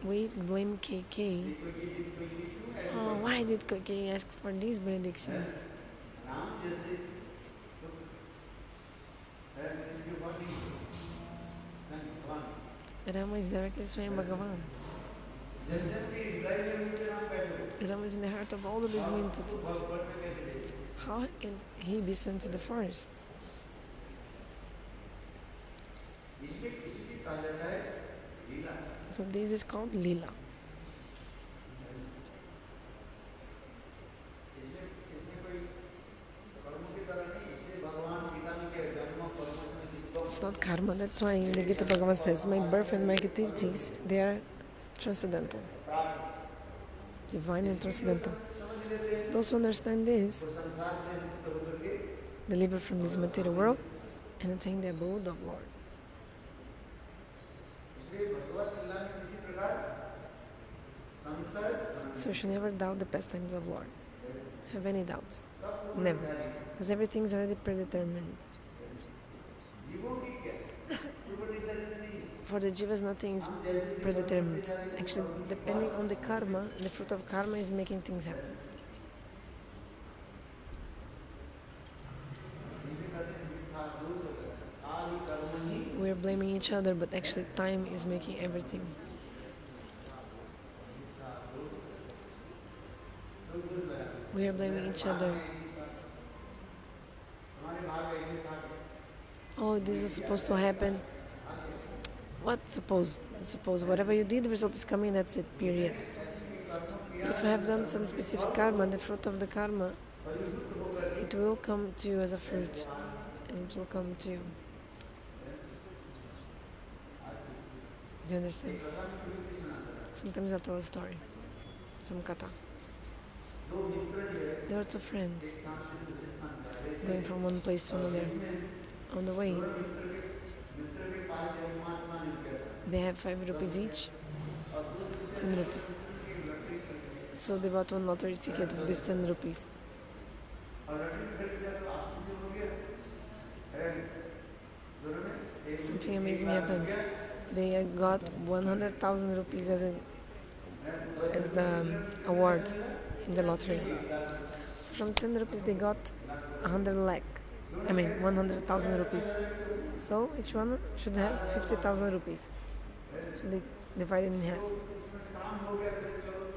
We blame Kaikeyi. Oh, why did Kaikeyi ask for this benediction? Rama is directly swaying Bhagavan. Rama is in the heart of all the living entities. How can he be sent to the forest? So this is called Lila. It's not karma, that's why in the Gita Bhagavan says, my birth and my activities, they are transcendental. Divine and transcendental. Those who understand this, deliver from this material world and attain the abode of Lord. So you should never doubt the pastimes of Lord. Have any doubts? Never. Because everything is already predetermined. for the jivas nothing is predetermined. Actually, depending on the karma, the fruit of karma is making things happen. We're blaming each other, but actually time is making everything. We are blaming each other. Oh, this was supposed to happen. What supposed? Suppose whatever you did, the result is coming, that's it, period. If I have done some specific karma, the fruit of the karma, it will come to you as a fruit, and it will come to you. Do you understand? Sometimes I tell a story, some katha. There are two friends going from one place to another. On the way, they have 5 rupees each, 10 rupees. So they bought one lottery ticket with this 10 rupees. Something amazing happened. They got 100,000 rupees as the award in the lottery. So from 10 rupees they got 100,000 rupees. So each one should have 50,000 rupees. So they divided in half.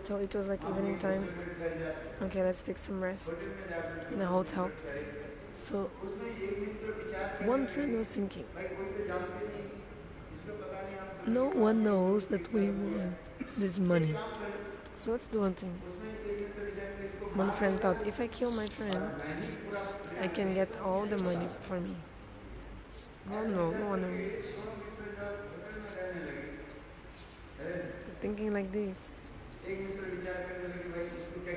So it was like evening time. Okay, let's take some rest in a hotel. So one friend was thinking, no one knows that we want this money. So let's do one thing. One friend thought, if I kill my friend, I can get all the money for me. Oh no, no one knows. So thinking like this.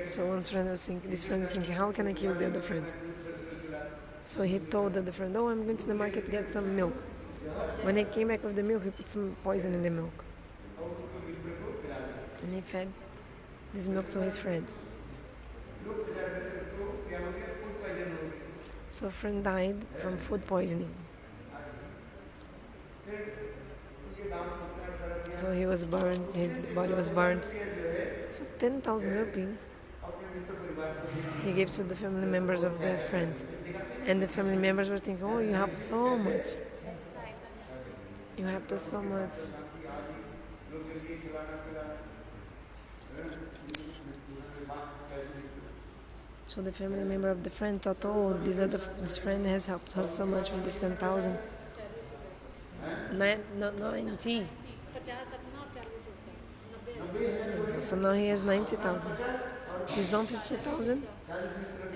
So this friend was thinking, how can I kill the other friend? So he told the other friend, oh, I'm going to the market to get some milk. When he came back with the milk, he put some poison in the milk. And he fed this milk to his friend. So a friend died from food poisoning. So he was burned, his body was burned. So 10,000 rupees he gave to the family members of the friend. And the family members were thinking, oh, you helped so much. You helped us so much. So the family member of the friend thought, oh, this friend has helped us so much with this 10,000. 90. So now he has 90,000. His own 50,000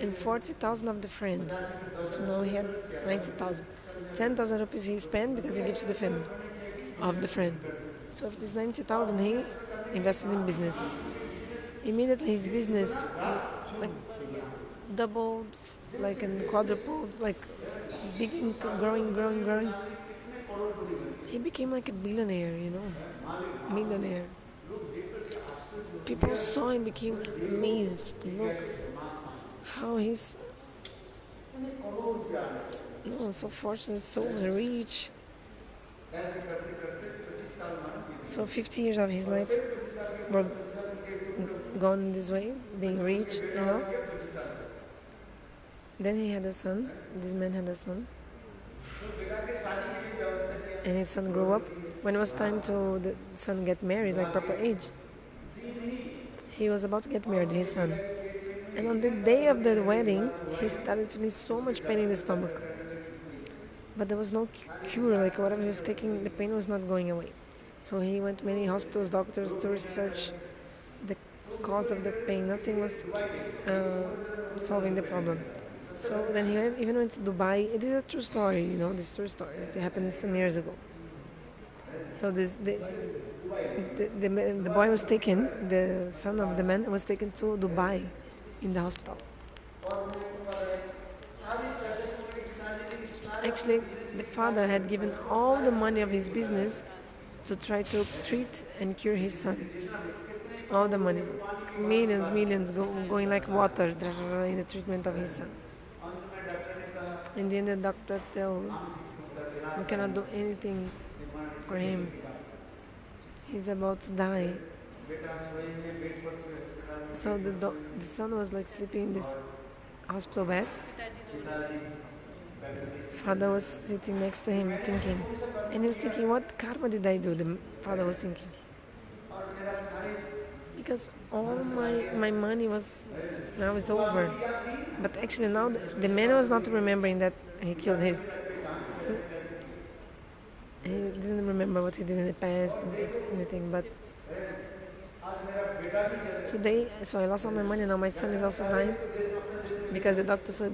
and 40,000 of the friend. So now he had 90,000. 10,000 rupees he spent because he gives to the family of the friend. So of this 90,000 he invested in business. Immediately his business like doubled, like and quadrupled, like big, growing. He became like a billionaire, millionaire. People saw him, became amazed. Look how he's so fortunate, so rich. So 50 years of his life were gone this way, being rich, Then he had a son. This man had a son. And his son grew up. When it was time to the son get married, like proper age, he was about to get married, his son. And on the day of the wedding, he started feeling so much pain in the stomach. But there was no cure, like whatever he was taking, the pain was not going away. So he went to many hospitals, doctors to research the cause of the pain. Nothing was solving the problem. So then he even went to Dubai. It is a true story, this true story. It happened some years ago. So the boy was taken, the son of the man was taken to Dubai in the hospital. Actually, the father had given all the money of his business to try to treat and cure his son. All the money, millions going like water in the treatment of his son. In the end, the doctor told, we cannot do anything for him. he's about to die. So the son was like sleeping in this hospital bed. Father was sitting next to him thinking, and he was thinking, what karma did I do? The father was thinking, because all my money was, now it's over. But actually now the man was not remembering that he killed his, he didn't remember what he did in the past and anything, but today, so I lost all my money, now my son is also dying because the doctor said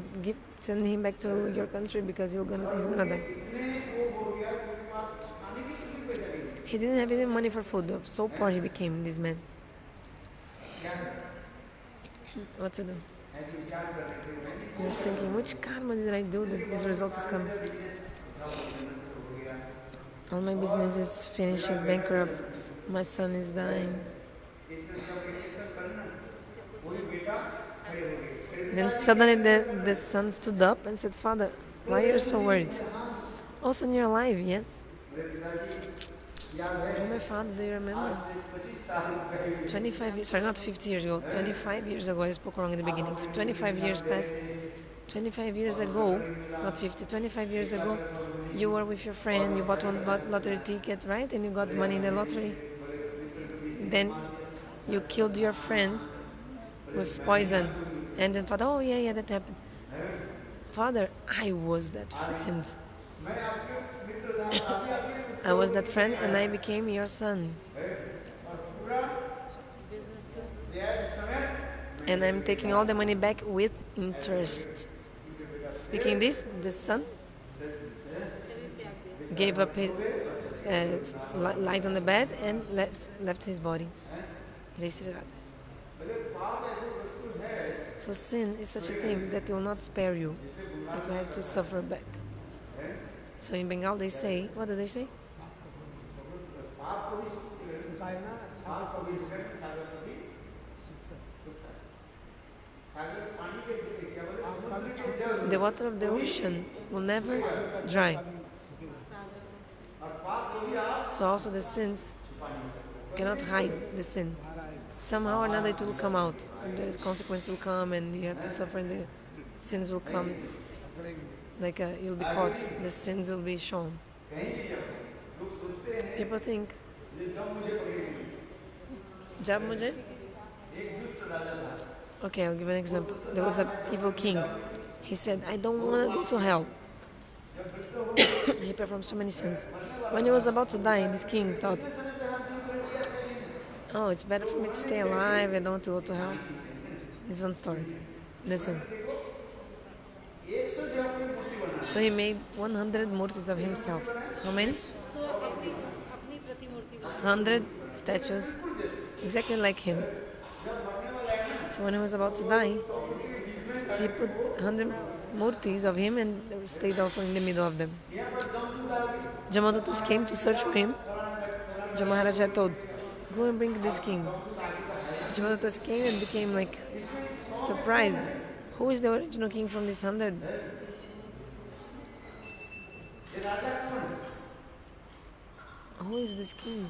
send him back to your country because he's gonna die. He didn't have any money for food. So poor he became, this man. What to do? I was thinking, which karma did I do that this result is coming? All my business is finished, it's bankrupt. My son is dying. Then suddenly the son stood up and said, Father, why are you so worried? Oh, son, you're alive, yes. Oh, my father, do you remember? 25 years, sorry, not 50 years ago, 25 years ago, I spoke wrong in the beginning. 25 years passed. 25 years ago, not 50, 25 years ago, you were with your friend, you bought one lottery ticket, right? And you got money in the lottery. Then you killed your friend with poison. And then Father, oh yeah, that happened. Father, I was that friend. I was that friend and I became your son. And I'm taking all the money back with interest. Speaking this, the son gave up his, lied on the bed and left his body. So sin is such a thing that will not spare you. Like you have to suffer back. So in Bengal they say, what do they say? The water of the ocean will never dry. So also the sins cannot hide the sin. Somehow or another it will come out. The consequence will come and you have to suffer. The sins will come. Like you'll be caught. The sins will be shown. People think, Jab mujhe? Okay, I'll give an example. There was an evil king. He said, I don't want to go to hell. He performed so many sins. When he was about to die, this king thought, oh, it's better for me to stay alive. I don't want to go to hell. This is one story. Listen. So he made 100 murtis of himself. How many? 100 statues, exactly like him. So when he was about to die, he put 100 murtis of him and stayed also in the middle of them. Jamadutas came to search for him. Maharaja told, go and bring this king. Jamadutas came and became like surprised. Who is the original king from this 100? Who is this king?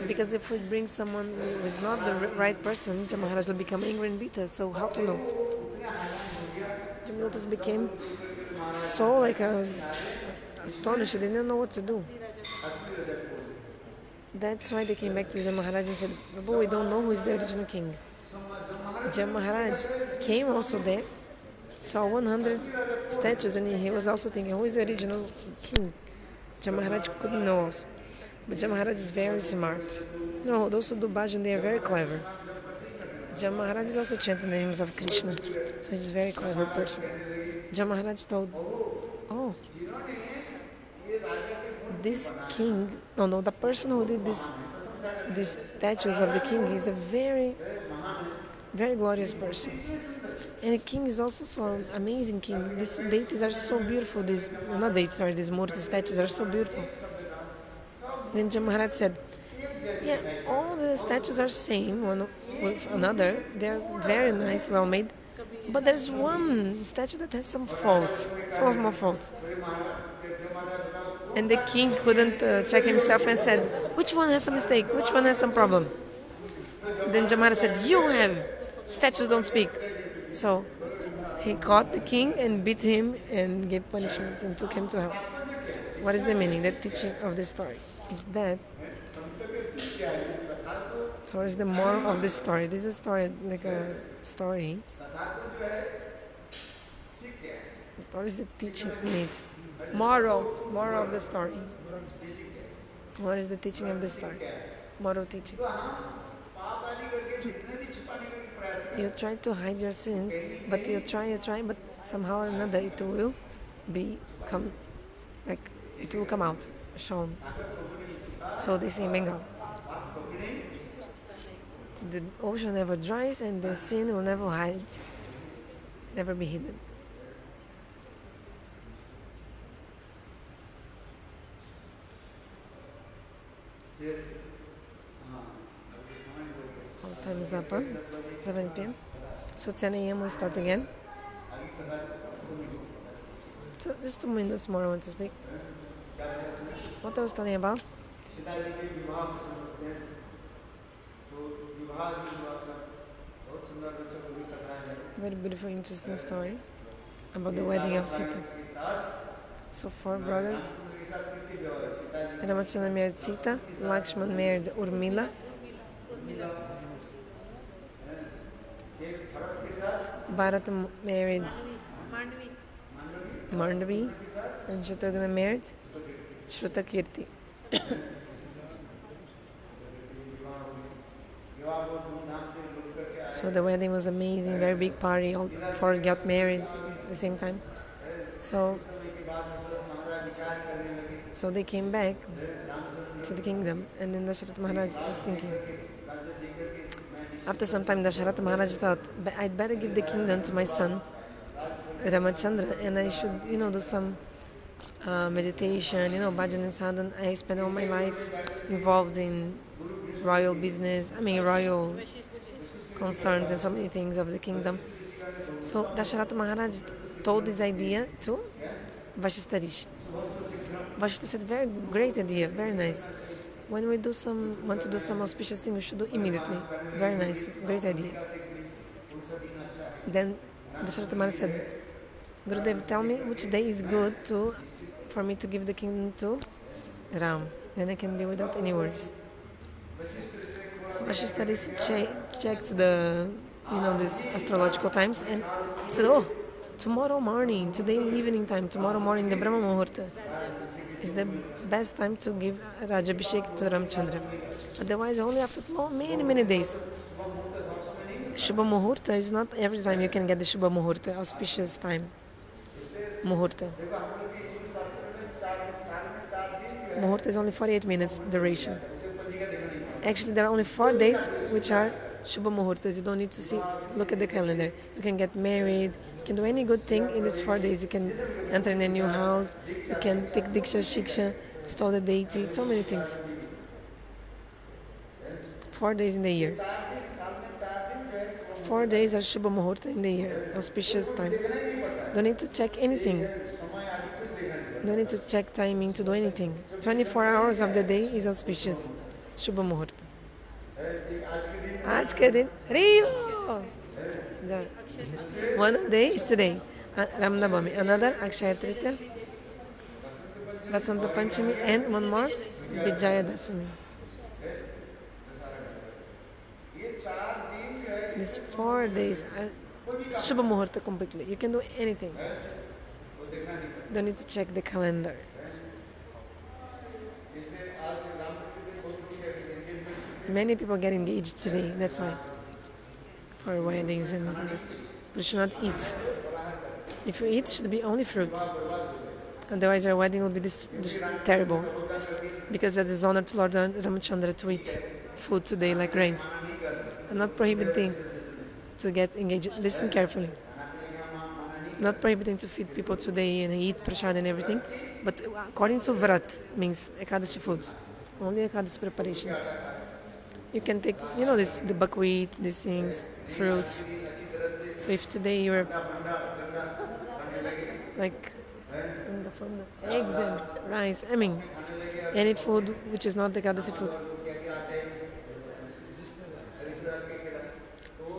Because if we bring someone who is not the right person, Maharaj will become angry and bitter. So how to know? Jamadutas became so like astonished. They didn't know what to do. That's why they came back to the Maharaj and said, Prabhu, we don't know who is the original king. Maharaj came also there, saw 100 statues, and he was also thinking, who is the original king? Maharaj couldn't know also. But Maharaj is very smart. No, those who do bhajan, they are very clever. Maharaj is also chanting the names of Krishna, so he's a very clever person. Maharaj told, oh, this king, the person who did these statues of the king is a very, very glorious person. And the king is also so amazing king. These deities are so beautiful. These murti statues are so beautiful. Then Maharaj said, yeah, all the statues are same one with another. They are very nice, well made. But there's one statue that has some faults, small faults. And the king couldn't check himself and said, which one has a mistake? Which one has some problem? Then Jamara said, you have. Statues don't speak. So he caught the king and beat him and gave punishments and took him to hell. What is the meaning, the teaching of the story? Is that, so what is the moral of this story? This is a story, like a story. What is the teaching in it? Moral of the story. What is the teaching of the story? Moral teaching. You try to hide your sins, but you try, but somehow or another it will come out, shown. So they say in Bengal. The ocean never dries and the sin will never hide, never be hidden. All time is up, 7 p.m. So 10 a.m. we start again. So just 2 minutes more I want to speak. What I was telling about? Very beautiful, interesting story about the wedding of Sita. So 4 brothers. Ramachandra married Sita, Lakshman married Urmila, Bharata married Mandavi, and Shatrugna married Shrutakirti. So the wedding was amazing, very big party, all 4 got married at the same time. So they came back to the kingdom, and then Dasarathha Maharajah was thinking. After some time, Dasarathha Maharajah thought, I'd better give the kingdom to my son, Ramachandra, and I should, do some meditation, bhajan and sadhan. I spent all my life involved in royal business, royal concerns and so many things of the kingdom. So Dasarathha Maharaj told this idea to Vasishtha Rishi. Vasishtha said, very great idea, very nice. When we want to do some auspicious thing, we should do immediately. Very nice, great idea. Then Dasarathha Maharaj said, Gurudev, tell me which day is good for me to give the kingdom to Ram. Then I can be without any worries. So Vasishtha Rishi checked the, these astrological times, and he said, tomorrow morning, today evening time, tomorrow morning, the Brahma Muhurta is the best time to give Rajabhishek to Ramchandra. Otherwise, only after many days. Shubha Muhurta is not every time you can get the Shubha Muhurta, auspicious time. Muhurta. Muhurta is only 48 minutes duration. Actually, there are only 4 days which are Shubha Muhurtas. You don't need to look at the calendar. You can get married, you can do any good thing in these 4 days. You can enter in a new house, you can take diksha, shiksha, install the deity, so many things. 4 days in the year. 4 days are Shubha Muhurta in the year, auspicious times. Don't need to check anything. Don't need to check timing to do anything. 24 hours of the day is auspicious. Shubha Muhurta. आज के दिन Rio! One day is today, Rama-navami. Another Akshaya Tritiya, Vasanta Panchami, and one more Vijaya Dashami. These 4 days are Shubha Muhurta completely. You can do anything. Don't need to check the calendar. Many people get engaged today, that's why. For weddings and this and that. But you should not eat. If you eat, it should be only fruits. Otherwise your wedding will be this terrible. Because that is honor to Lord Ramachandra to eat food today like grains. I'm not prohibiting to get engaged. Listen carefully. I'm not prohibiting to feed people today and eat prasad and everything. But according to Vrat, means Ekadashi foods. Only Ekadashi preparations. You can take, the buckwheat, these things, fruits, So if today you're like from the eggs and rice, I mean, any food which is not the Ekadasi food,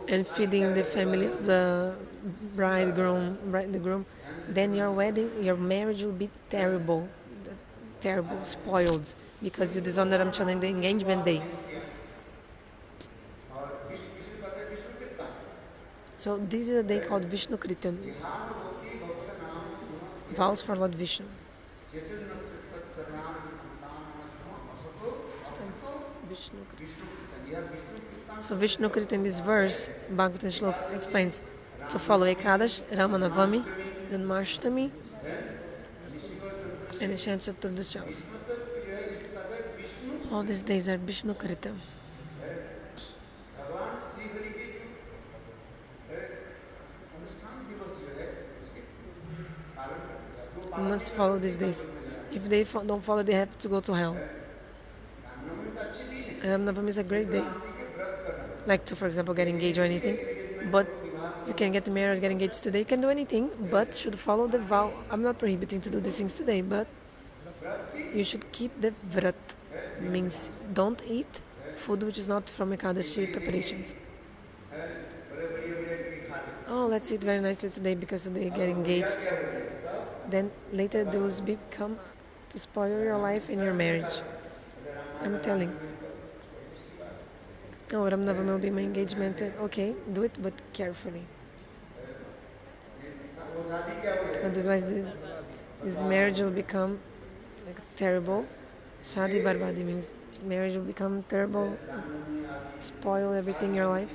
and feeding the family of the bridegroom, then your marriage will be terrible, spoiled, because you dishonor Ramachandra in the engagement day. So this is a day called Vishnu Kirtan, vows for Lord Vishnu. So Vishnu Kirtan in this verse, Bhagavatam Shloka explains to follow Ekadash, Rama-navami, Janmashtami, and Ishan Chaturdashi also. All these days are Vishnu Kirtan. You must follow these days. If they don't follow, they have to go to hell. Ram-navami is a great day. Like to, for example, get engaged or anything. But you can get married, get engaged today. You can do anything, but should follow the vow. I'm not prohibiting to do these things today, but you should keep the vrat. Means don't eat food which is not from Ekadashi preparations. Oh, let's eat very nicely today because they get engaged. Then later those become to spoil your life and your marriage. I'm telling. Oh, Ram-navami will be my engagement. Okay, do it, but carefully. Otherwise, this marriage will become like terrible. Shadi barbadi means marriage will become terrible, spoil everything in your life.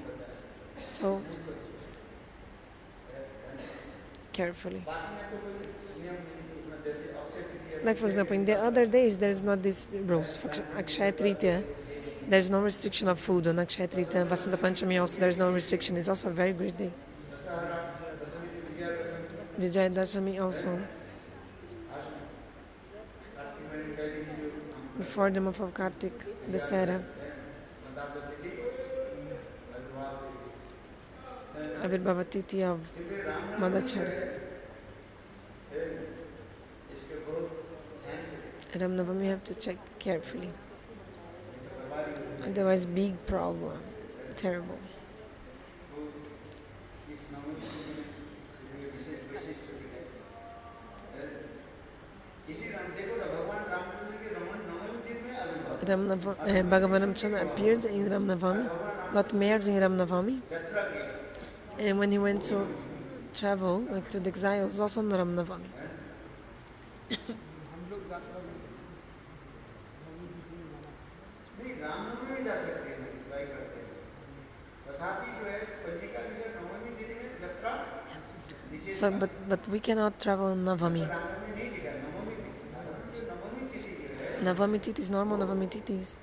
So, carefully. Like for example, in the other days, there's not this rules. For Akshaya Tritiya, there's no restriction of food. On Akshaya Tritiya, Vasanta Panchami also, there's no restriction. It's also a very great day. Vijaya Dashami also. Before the month of Kartik, Dasarathha, Avirbhava Tithi of Madhachari. Ram-navami you have to check carefully. Otherwise, big problem. Terrible. Bhagavan Ramachandra appeared in Rama-navami, got married in Rama-navami, and when he went to travel, like to the exile, it was also on Rama-navami. So, but we cannot travel on Navami. Navami Tithi is normal Navami Tithi.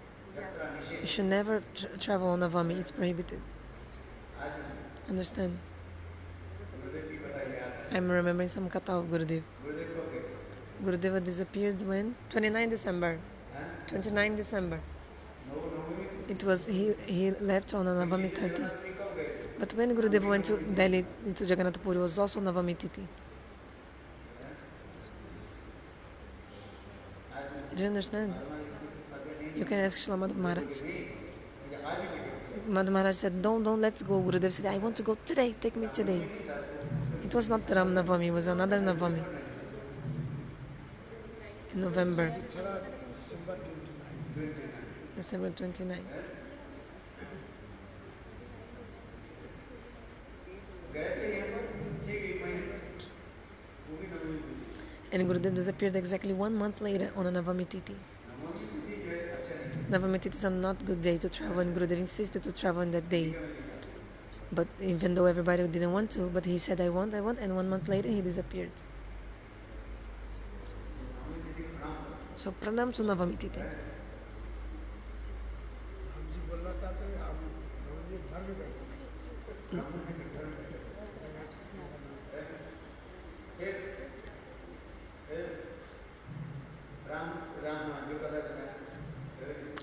You should never travel on Navami, it's prohibited. Understand? I'm remembering some katha of Gurudev. Gurudeva disappeared when? 29 December. 29 December. It was, he left on a Navami Tithi. But when Gurudeva went to Delhi, into Jagannath Puri, it was also Navami Tithi. Do you understand? You can ask Srila Madhav Maharaj. Madhav Maharaj said, don't, let's go. Gurudev said, I want to go today, take me today. It was not Ram-navami, it was another Navami. In November. December 29. And Gurudev disappeared exactly 1 month later on a Navami Tithi. Navami Tithi is a not good day to travel, and Gurudev insisted to travel on that day. But even though everybody didn't want to, but he said, I want, and 1 month later he disappeared. So pranam to Navami Tithi.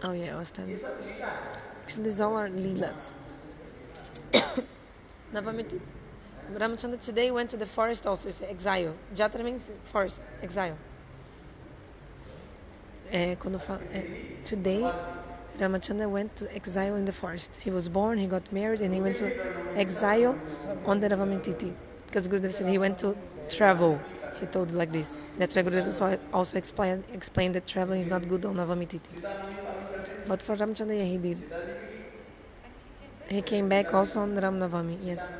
Oh yeah, I was telling you. Actually, these all are Lilas. Navami Tithi. Ramachandra today went to the forest also. It's exile. Jatra means forest, exile. Today, Ramachandra went to exile in the forest. He was born, he got married, and he went to exile on the Navami Tithi. Because Gurudev said he went to travel. He told like this. That's why Gurudev also explained that traveling is not good on Navami Tithi. But for Ramachandra, he did. He came back also on Rama-navami, yes.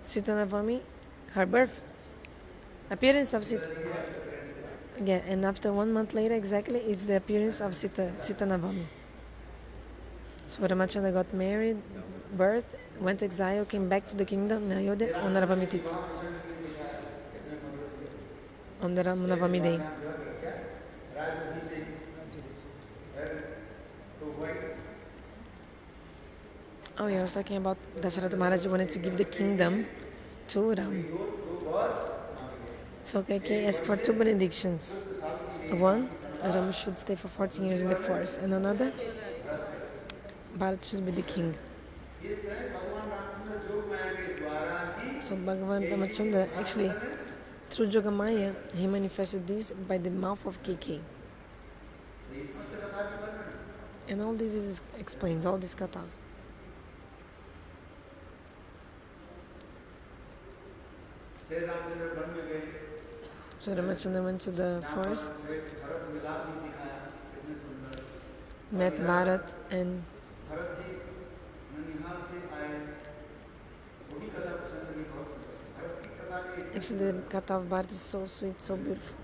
Sita-navami, her birth, appearance of Sita. Yeah, and after 1 month later, exactly, it's the appearance of Sita-navami. So Ramachandra got married, birth, went exile, came back to the kingdom, Ayodhya, on Navami Tithi. On the Rama-navami day. Oh yeah, I was talking about Dasarathা Maharajа wanted to give the kingdom to Ram. So Kaikeyi asked for 2 benedictions. One, Ram should stay for 14 years in the forest, and another, Bharata should be the king. So Bhagavan Ramachandra, actually, through Yogamaya, he manifested this by the mouth of Kaikeyi. And all this explains, all this katha. So Ramachandra went to the forest, met Bharata, and actually the katha of Bharata is so sweet, so beautiful.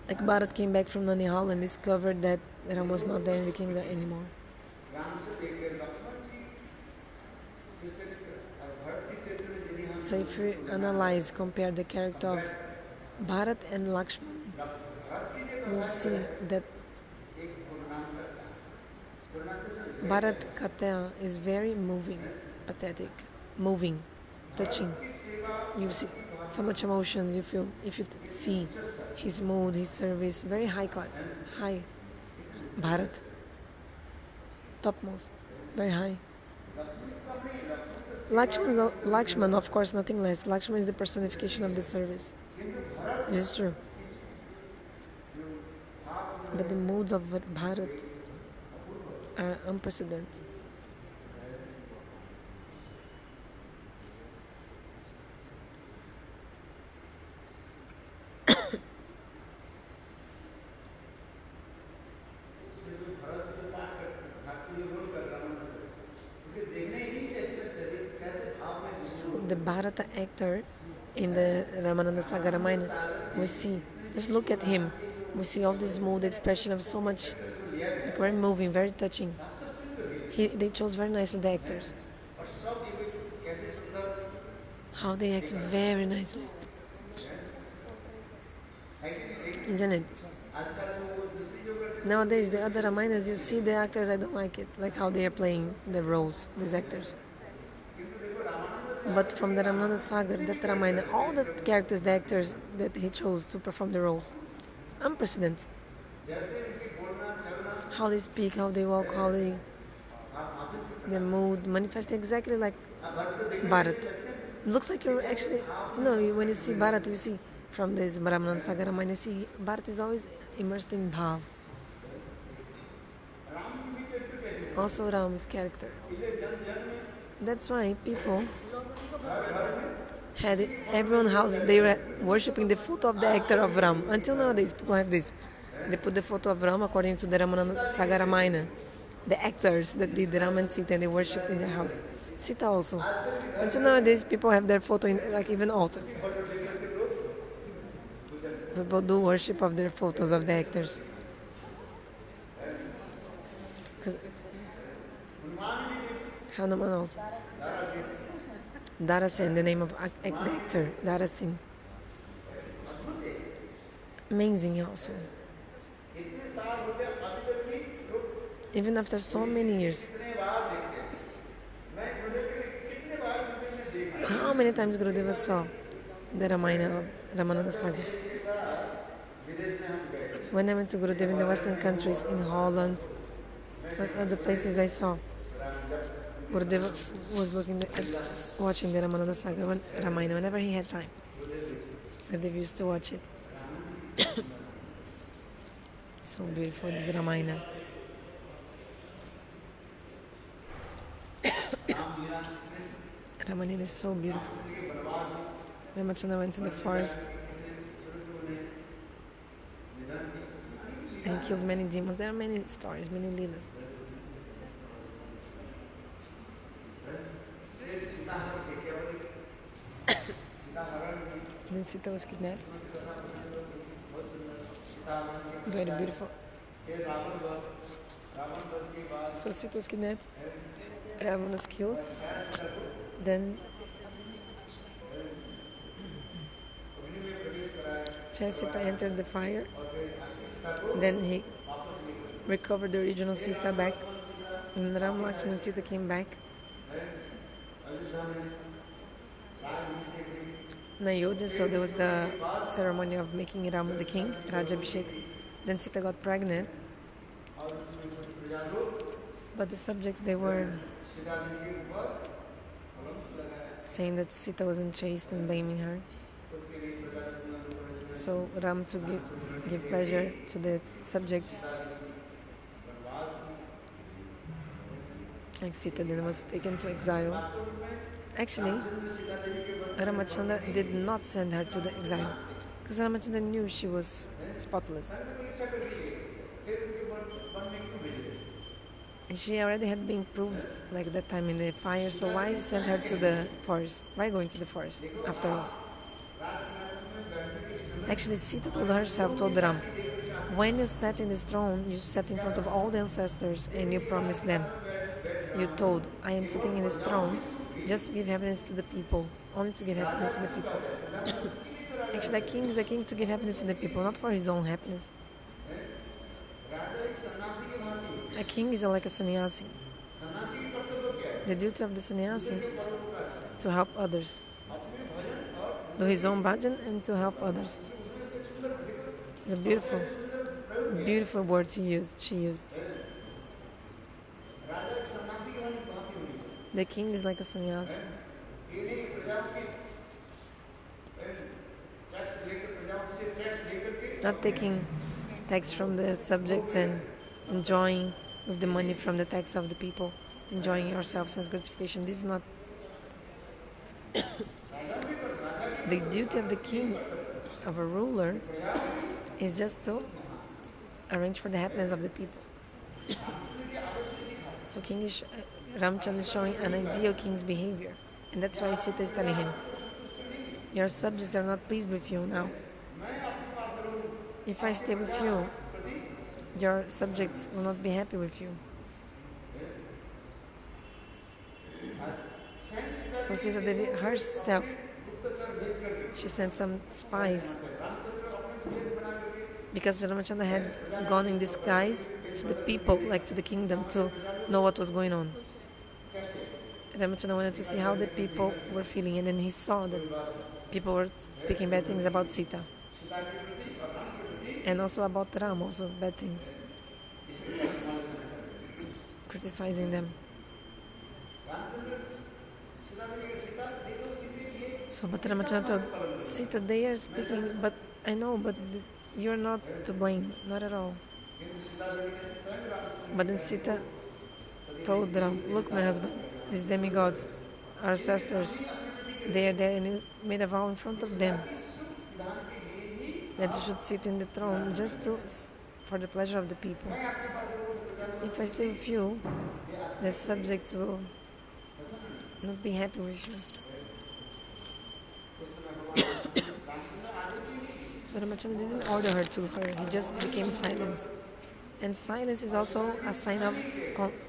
Like Bharata came back from Nanihal and discovered that Ram was not there in the kingdom anymore. So if we analyze, compare the character of Bharata and Lakshman, we'll see that Bharata Katha is very moving, pathetic, moving, touching. You see so much emotion, you feel, if you see his mood, his service, very high class, high. Bharata, topmost, very high. Lakshman, of course, nothing less. Lakshman is the personification of the service. This is true. But the moods of Bharata are unprecedented. So the Bharata actor in the Ramananda Saga Ramayana, we see, just look at him, we see all this smooth expression of so much, like very moving, very touching. They chose very nicely the actors. How they act very nicely. Isn't it? Nowadays, the other Ramayanas, you see the actors, I don't like it, like how they are playing the roles, these actors. But from the Ramananda Saga, that Ramayana, all the characters, the actors that he chose to perform the roles, unprecedented. How they speak, how they walk, how their mood manifest exactly like Bharata. It looks like you're actually, when you see Bharata, you see from this Ramananda Saga Ramayana, you see Bharata is always immersed in bhav. Also Ram's character. That's why people had everyone house, they were worshipping the photo of the actor of Ram. Until nowadays, people have this. They put the photo of Ram according to the Ramananda Saga Ramayana. The actors that did Ram and Sita, and they worship in their house. Sita also. Until nowadays, people have their photo in, like even altar. People do worship of their photos of the actors. Hanuman also. Darasin, the name of the actor, Darasin. Amazing also. Even after so many years. How many times Gurudeva saw the Ramayana of Ramananda Saga? When I went to Gurudeva in the Western countries, in Holland, or other places I saw, Gurudeva was watching the Ramananda Saga, Ramayana, whenever he had time. Gurudeva used to watch it. So beautiful, this Ramayana. Ramayana is so beautiful. Ramachandra went to the forest and he killed many demons. There are many stories, many Lilas. Then Sita was kidnapped. Very beautiful. So Sita was kidnapped. Ravana was killed. Then Sita entered the fire. Then he recovered the original Sita back. And Ram, Lakshman and Sita came back. Ayodhya, so there was the ceremony of making Ram the king, Rajabhishek. Then Sita got pregnant. But the subjects, they were saying that Sita wasn't chaste and blaming her. So Ram, to give pleasure to the subjects, like Sita then was taken to exile. Actually, Ramachandra did not send her to the exile because Ramachandra knew she was spotless. And she already had been proved like that time in the fire, so why send her to the forest? Why going to the forest after all? Actually, Sita told Ram, when you sat in this throne, you sat in front of all the ancestors and you promised them. You told, I am sitting in this throne just to give happiness to the people, only to give happiness to the people. Actually, a king is a king to give happiness to the people, not for his own happiness. A king is like a sannyasi. The duty of the sannyasi to help others, do his own bhajan and to help others. It's a beautiful, beautiful words she used. The king is like a sannyasi. Not taking tax from the subjects and enjoying with the money from the tax of the people, enjoying yourself sense gratification. This is not the duty of the king, of a ruler, is just to arrange for the happiness of the people. So King Ramachandra is showing an ideal king's behavior, and that's why Sita is telling him, your subjects are not pleased with you now. If I stay with you, your subjects will not be happy with you. So Sita Devi herself, she sent some spies, because Ramachandra had gone in disguise to the people, like to the kingdom, to know what was going on. Ramachandra wanted to see how the people were feeling, and then he saw that people were speaking bad things about Sita. And also about Ram, also bad things. Criticizing them. So, but Ramachandra told Sita, they are speaking, but I know, but you're not to blame, not at all. But then Sita told Ram, look, my husband, these demigods, our ancestors, they are there, and you made a vow in front of them that you should sit in the throne just for the pleasure of the people. If I stay with you, the subjects will not be happy with you. So Ramachandra didn't order her to her, he just became silent. And silence is also a sign of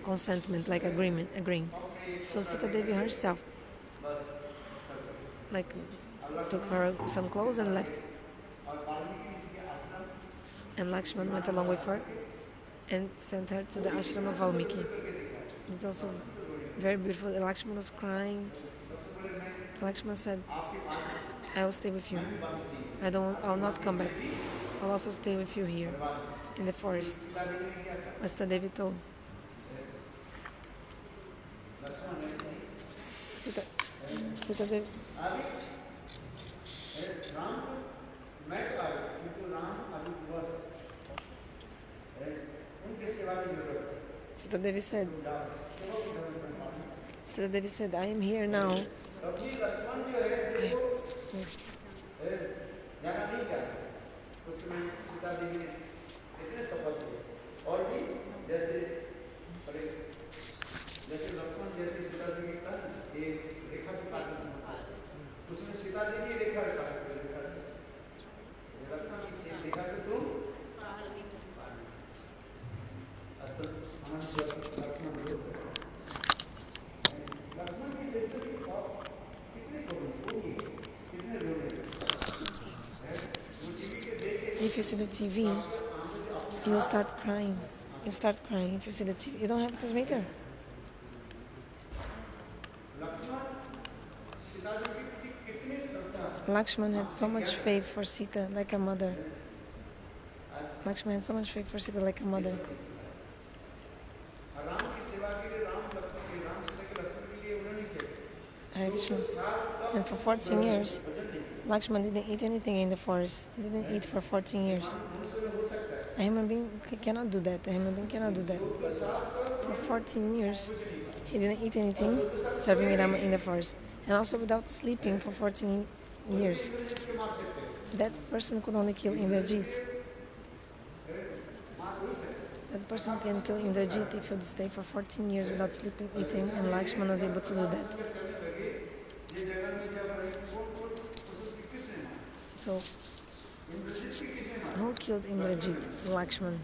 consentment, like agreeing. So Sita Devi herself took her some clothes and left. And Lakshman went along with her and sent her to the ashram of Valmiki. It's also very beautiful. Lakshman was crying. Lakshman said, I will stay with you. I'll not come back. I'll also stay with you here in the forest. Vasishtha Devi told, Sita Devi. Sita Devi said, I am here now. If you see the TV, you'll start crying. You start crying if you see the TV. You don't have Ksmitra. Lakshman had so much faith for Sita like a mother. Lakshman had so much faith for Sita like a mother. Hare Krishna. And for 14 years, Lakshman didn't eat anything in the forest. He didn't eat for 14 years. A human being cannot do that. A human being cannot do that. For 14 years, he didn't eat anything, serving Rama in the forest. And also without sleeping for 14 years. That person could only kill Indrajit. That person can kill Indrajit if he would stay for 14 years without sleeping, eating, and Lakshman was able to do that. So, who killed Indrajit? Lakshman.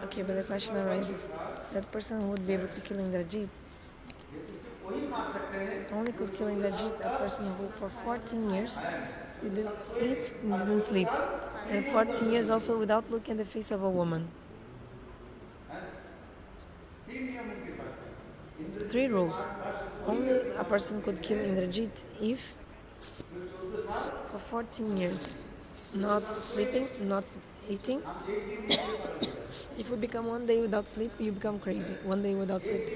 Okay, but the question arises, that person who would be able to kill Indrajit only could kill Indrajit a person who for 14 years didn't eat and didn't sleep. And 14 years also without looking at the face of a woman. 3 rules. Only a person could kill Indrajit if for 14 years not sleeping, not eating. If you become 1 day without sleep, you become crazy. 1 day without sleep.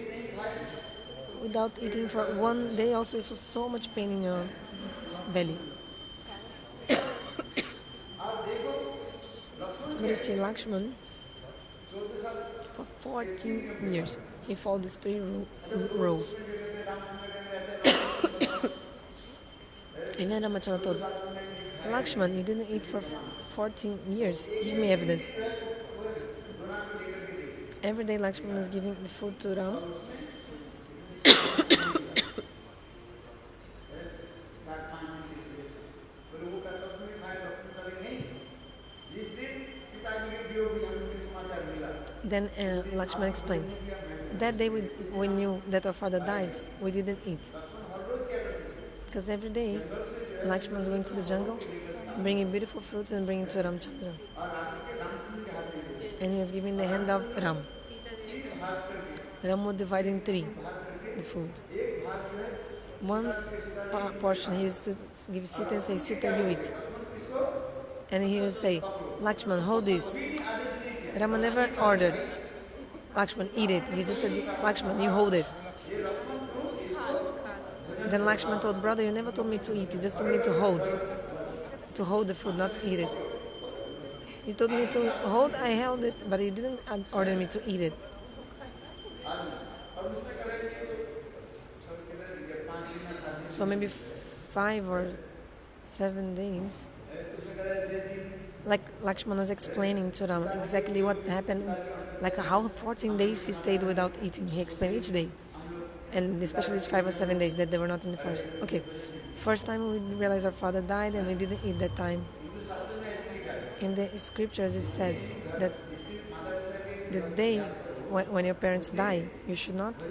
Without eating for 1 day also you feel so much pain in your belly. But you see Lakshman, for 14 years, he followed these 3 rules. Even Ramachandra told Lakshman, you didn't eat for 14 years. Give me evidence. Every day Lakshman was giving the food to Ram. Then Lakshman explained, that day we knew that our father died, we didn't eat. Because every day Lakshman was going to the jungle, bringing beautiful fruits and bringing to Ramchandra. And he was giving the hand of Ram. Ram would divide in 3 the food. One portion he used to give Sita and say, Sita, you eat. And he would say, Lakshman, hold this. Rama never ordered, Lakshman, eat it. He just said, Lakshman, you hold it. Then Lakshman told, brother, you never told me to eat. You just told me to hold the food, not eat it. You told me to hold, I held it, but you didn't order me to eat it. So maybe 5 or 7 days, like Lakshman was explaining to Ram exactly what happened, like how 14 days he stayed without eating. He explained each day, and especially these 5 or 7 days that they were not in the forest. Okay, first time we realized our father died and we didn't eat that time. In the scriptures it said that the day when your parents die, you should not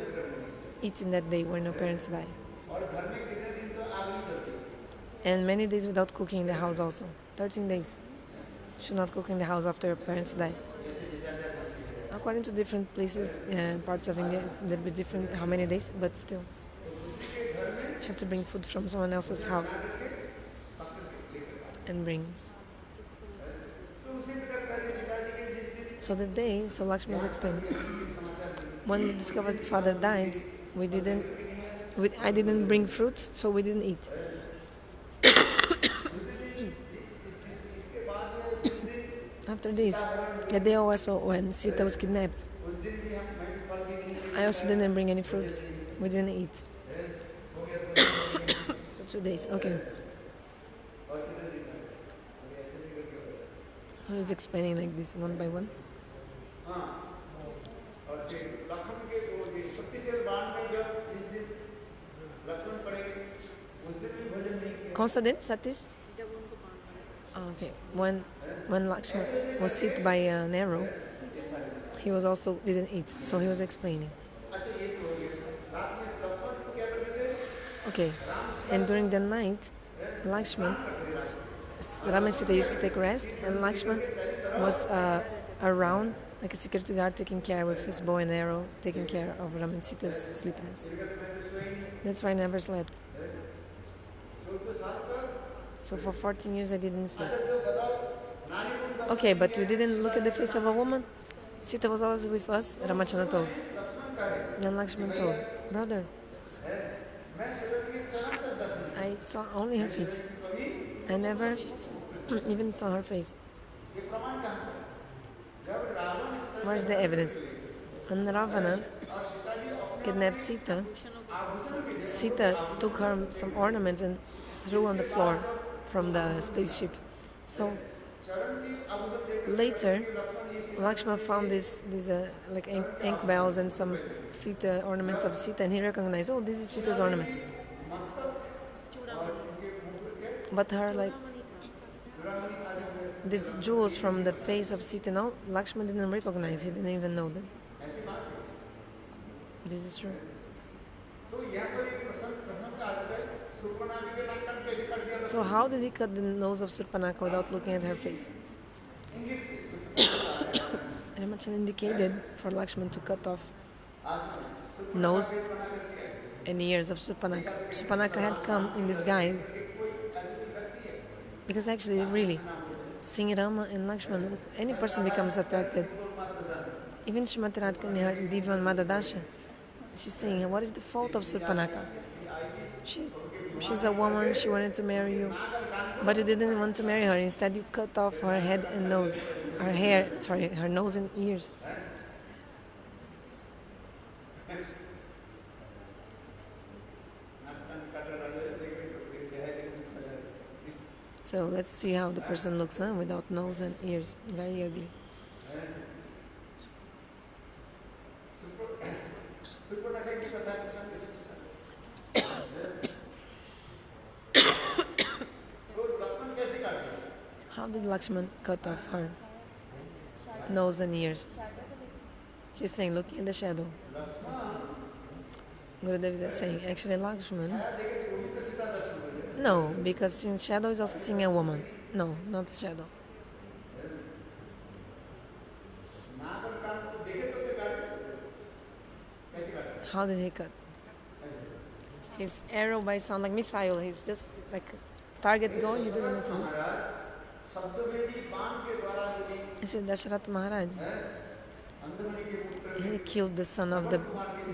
eat in that day when your parents die. And many days without cooking in the house also. 13 days. You should not cook in the house after your parents die. According to different places and parts of India, it's a little bit different how many days, but still. You have to bring food from someone else's house and bring. So Lakshman is explaining, when we discovered father died, I didn't bring fruits, so we didn't eat. After this, the day also when Sita was kidnapped, I also didn't bring any fruits. We didn't eat. So 2 days, okay. So he was explaining like this one by one. कौन सा दिन Satish? Okay. When Lakshman was hit by an arrow, he was also didn't eat, so he was explaining. Okay. And during the night, Lakshman, Rama and Sita used to take rest, and Lakshman was around like a security guard taking care with his bow and arrow, taking care of Rama and Sita's sleepiness. That's why I never slept. So for 14 years I didn't sleep. Okay, but you didn't look at the face of a woman? Sita was always with us, Ramachandra told. Then Lakshman told, brother, I saw only her feet. I never even saw her face. Where's the evidence? When Ravana kidnapped Sita, Sita took her some ornaments and threw on the floor from the spaceship. So later, Lakshman found these like ink bells and some feet ornaments of Sita, and he recognized, oh, this is Sita's ornament. But her these jewels from the face of Sita, no, Lakshman didn't recognize. He didn't even know them. This is true. So how did he cut the nose of Surpanaka without looking at her face? Ramachandra indicated for Lakshman to cut off nose and ears of Surpanaka. Surpanaka had come in disguise because actually, really, seeing Rama and Lakshman, any person becomes attracted. Even Srimati Radhika in her Diva and Madhadasha, she's saying, what is the fault of Surpanaka? She's a woman, she wanted to marry you, but you didn't want to marry her. Instead, you cut off her head and nose, her nose and ears. So let's see how the person looks without nose and ears. Very ugly. How did Lakshman cut off her nose and ears? She's saying, look in the shadow. Gurudev is saying, actually Lakshman, no, because in shadow is also seeing a woman. No, not shadow. How did he cut? His arrow by sound like missile. He's just like target going. He didn't need to. You see, Dasarathha Maharaja, he killed the son of the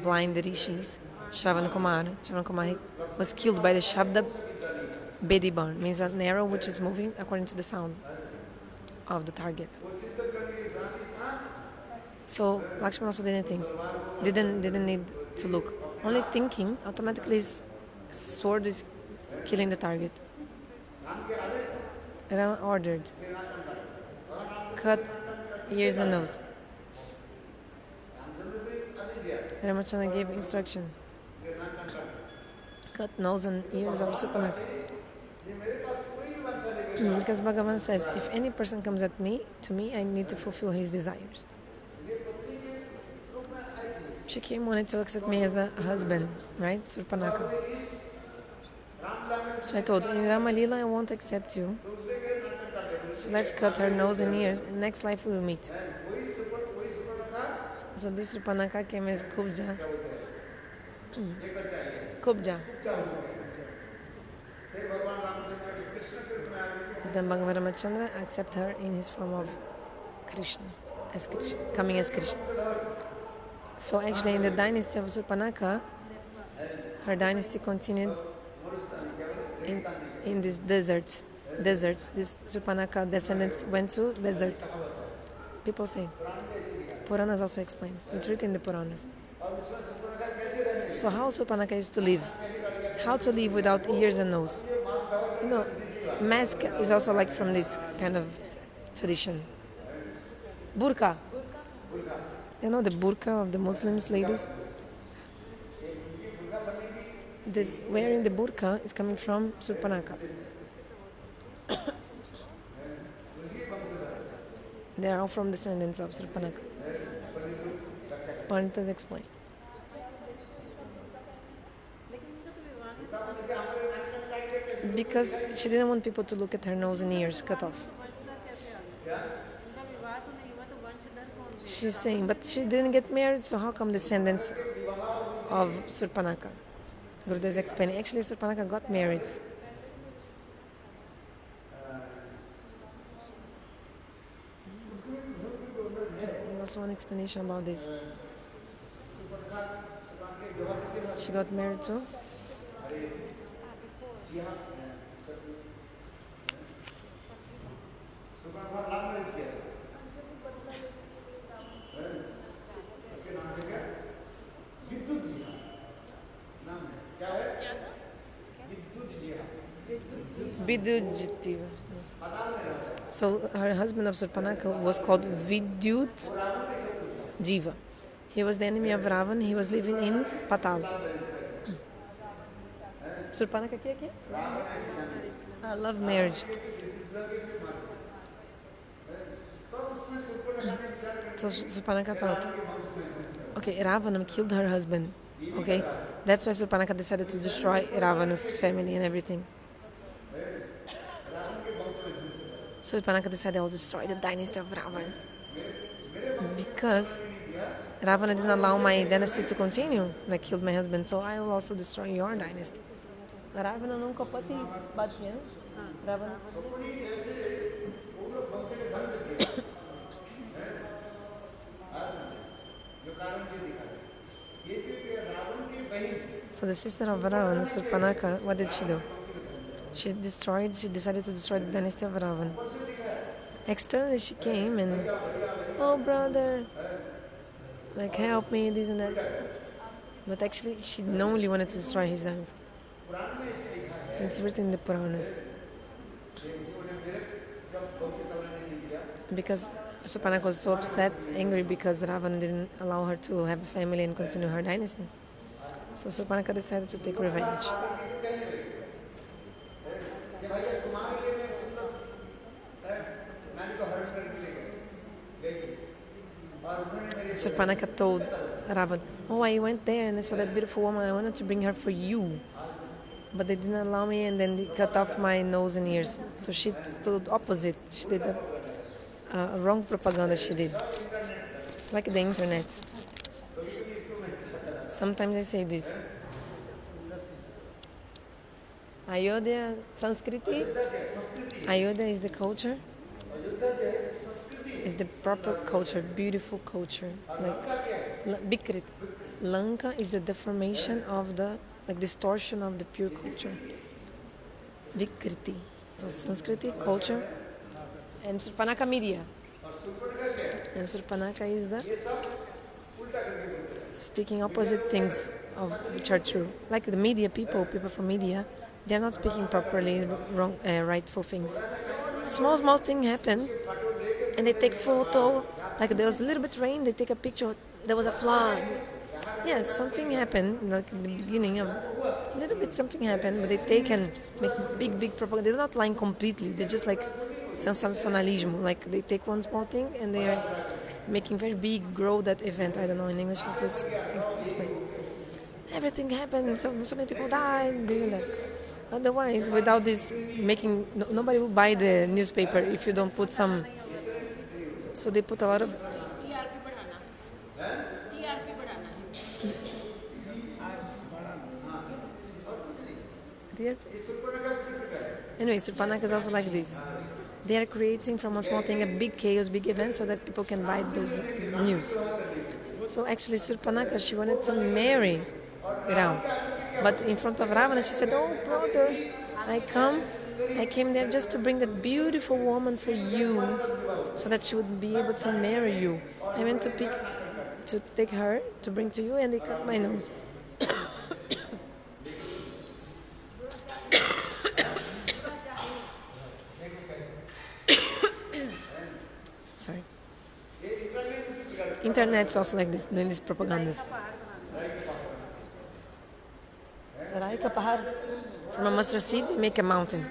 blind rishis, Shravan Kumar. Shravan Kumar was killed by the Shabda Bedi Barn, means an arrow which is moving according to the sound of the target. So Lakshman also didn't think, didn't need to look. Only thinking, automatically his sword is killing the target. Rama ordered, cut ears and nose. Ramachandra gave instruction, cut nose and ears of Surpanaka. Because Bhagavan says, if any person comes to me, I need to fulfill his desires. She came wanted to accept me as a husband, right? Surpanaka. So I told her, in Rama Lila I won't accept you. So let's cut her nose and ears. In next life we will meet. So this Surpanaka came as Kubja. Kubja. Then Bhagavan Ramachandra accepted her in his form of Krishna, coming as Krishna. So actually in the dynasty of Surpanaka, her dynasty continued in these deserts. These Surpanaka descendants went to desert. People say. Puranas also explain. It's written in the Puranas. So how Surpanaka used to live? How to live without ears and nose? Mask is also like from this kind of tradition. Burqa. The burqa of the Muslims ladies? This wearing the burqa is coming from Surpanaka. They are all from descendants of Surpanaka. Pandits explain. Because she didn't want people to look at her nose and ears cut off. She's saying, but she didn't get married, so how come descendants of Surpanaka? Gurudev is explaining, actually Surpanaka got married. There's also one explanation about this. She got married too? Vidyut. So her husband of Surpanaka was called Vidyut Jiva. He was the enemy of Ravan. He was living in Patal. Surpanaka kya? Love marriage. So Surpanaka thought, okay, Ravanam killed her husband. Okay, that's why Surpanaka decided to destroy Ravana's family and everything. So Surpanaka decided, I'll destroy the dynasty of Ravana. Because Ravana didn't allow my dynasty to continue. Like, killed my husband, so I will also destroy your dynasty. Ravana nunca pati batia. Ravana. So the sister of Ravana, Surpanaka, what did she do? She decided to destroy the dynasty of Ravana. Externally she came and, oh brother, like help me, this and that. But actually she only wanted to destroy his dynasty. It's written in the Puranas. Because Surpanaka was so upset, angry because Ravana didn't allow her to have a family and continue her dynasty. So Surpanaka decided to take revenge. Surpanaka told Ravan, oh, I went there and I saw that beautiful woman, I wanted to bring her for you. But they didn't allow me, and then they cut off my nose and ears. So she told opposite. She did a wrong propaganda she did. Like the internet. Sometimes I say this. Ayodhya, Sanskriti. Ayodhya is the culture. Is the proper culture, beautiful culture. Like Bikriti. Lanka is the deformation of the, like distortion of the pure culture. Vikriti. So Sanskriti, culture, and Surpanaka media. And Surpanaka is the speaking opposite things of which are true. Like the media people from media, they are not speaking properly wrong, rightful things. Small thing happen, and they take photo. Like there was a little bit rain, they take a picture. There was a flood. Yes, something happened, like in the beginning of a little bit something happened, but they take and make big propaganda. They're not lying completely, they're just like sensationalism, like they take one small thing and they're making very big, grow that event. I don't know in English how to explain. Everything happened, and so many people died, this and that. Otherwise, without this making, nobody will buy the newspaper if you don't put some. So they put a lot of. Anyway, Surpanaka is also like this. They are creating from a small thing a big chaos, big event, so that people can buy those news. So actually Surpanaka, she wanted to marry Ram. But in front of Ravana, she said, oh brother, I came there just to bring that beautiful woman for you, so that she would be able to marry you. I went to take her to bring to you, and they cut my nose. Sorry. Internet's also like this, doing these propagandas. From a mustard seed, they make a mountain.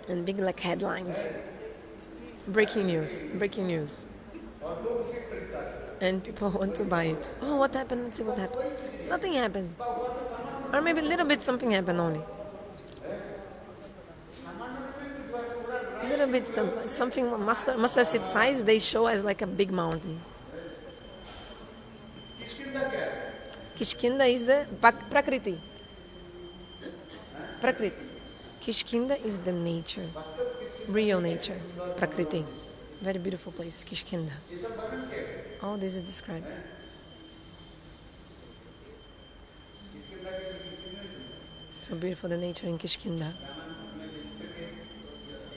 And big like headlines. Breaking news. And people want to buy it. Oh, what happened? Let's see what happened. Nothing happened. Or maybe a little bit something happened only. A little bit something mustard seed size they show as like a big mountain. Kishkinda is the Prakriti. Kishkinda is the nature, real nature, Prakriti. Very beautiful place, Kishkinda. All this is described. So beautiful, the nature in Kishkinda.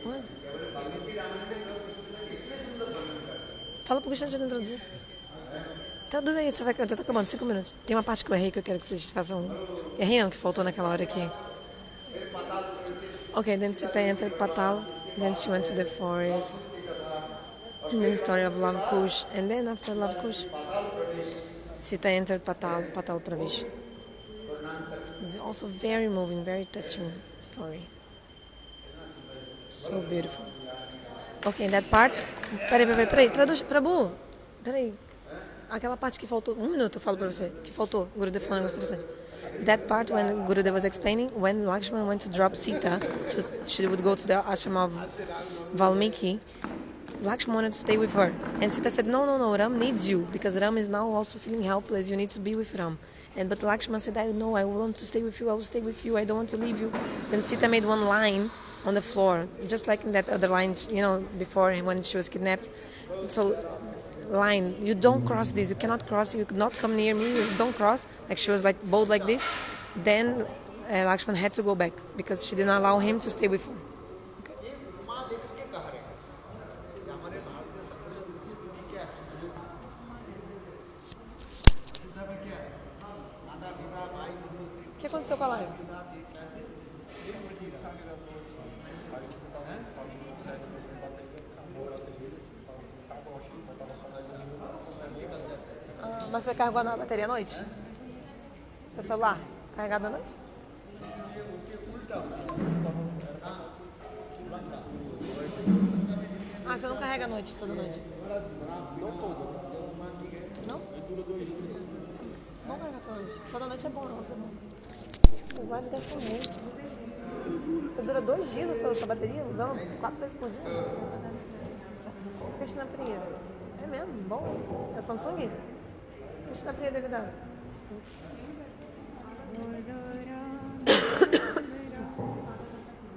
What? Fala pro Krishna de traduzir. Traduz aí, já tá acabando, 5 minutos. Tem uma parte que eu errei que eu quero que vocês façam. Errei não, que faltou naquela hora aqui. Okay, then Sita entered Patal, then she went to the forest, and then the story of Love Kush, and then after Love Kush, Sita entered Patal Pravish. It's also very moving, very touching story. So beautiful. Okay, that part. Peraí, traduz, Prabhu. Peraí. Aquela parte que faltou, 1 minuto eu falo pra você, que faltou, Gurudev falou um negócio interessante. That part when Gurudev was explaining, when Lakshman went to drop Sita, so she would go to the ashram of Valmiki, Lakshman wanted to stay with her. And Sita said, no, Ram needs you, because Ram is now also feeling helpless, you need to be with Ram. But Lakshman said, I want to stay with you, I will stay with you, I don't want to leave you. Then Sita made one line on the floor, just like in that other line, before when she was kidnapped. So, line, you don't cross this, you cannot cross, you could not come near me, you don't cross. Like she was like bold like this. Then Lakshman had to go back because she didn't allow him to stay with her. Okay. O que aconteceu com a live? Mas você carregou a bateria à noite? Seu celular carregado à noite? Ah, você não carrega à noite, toda noite? Não toda. Não? Bom carregar toda noite. Toda noite é bom, não. Os lives gastam muito. Você dura 2 dias a sua bateria, usando 4 vezes por dia? Krishna Priya. É mesmo? Bom. É Samsung? Krishna Priya Devidasa.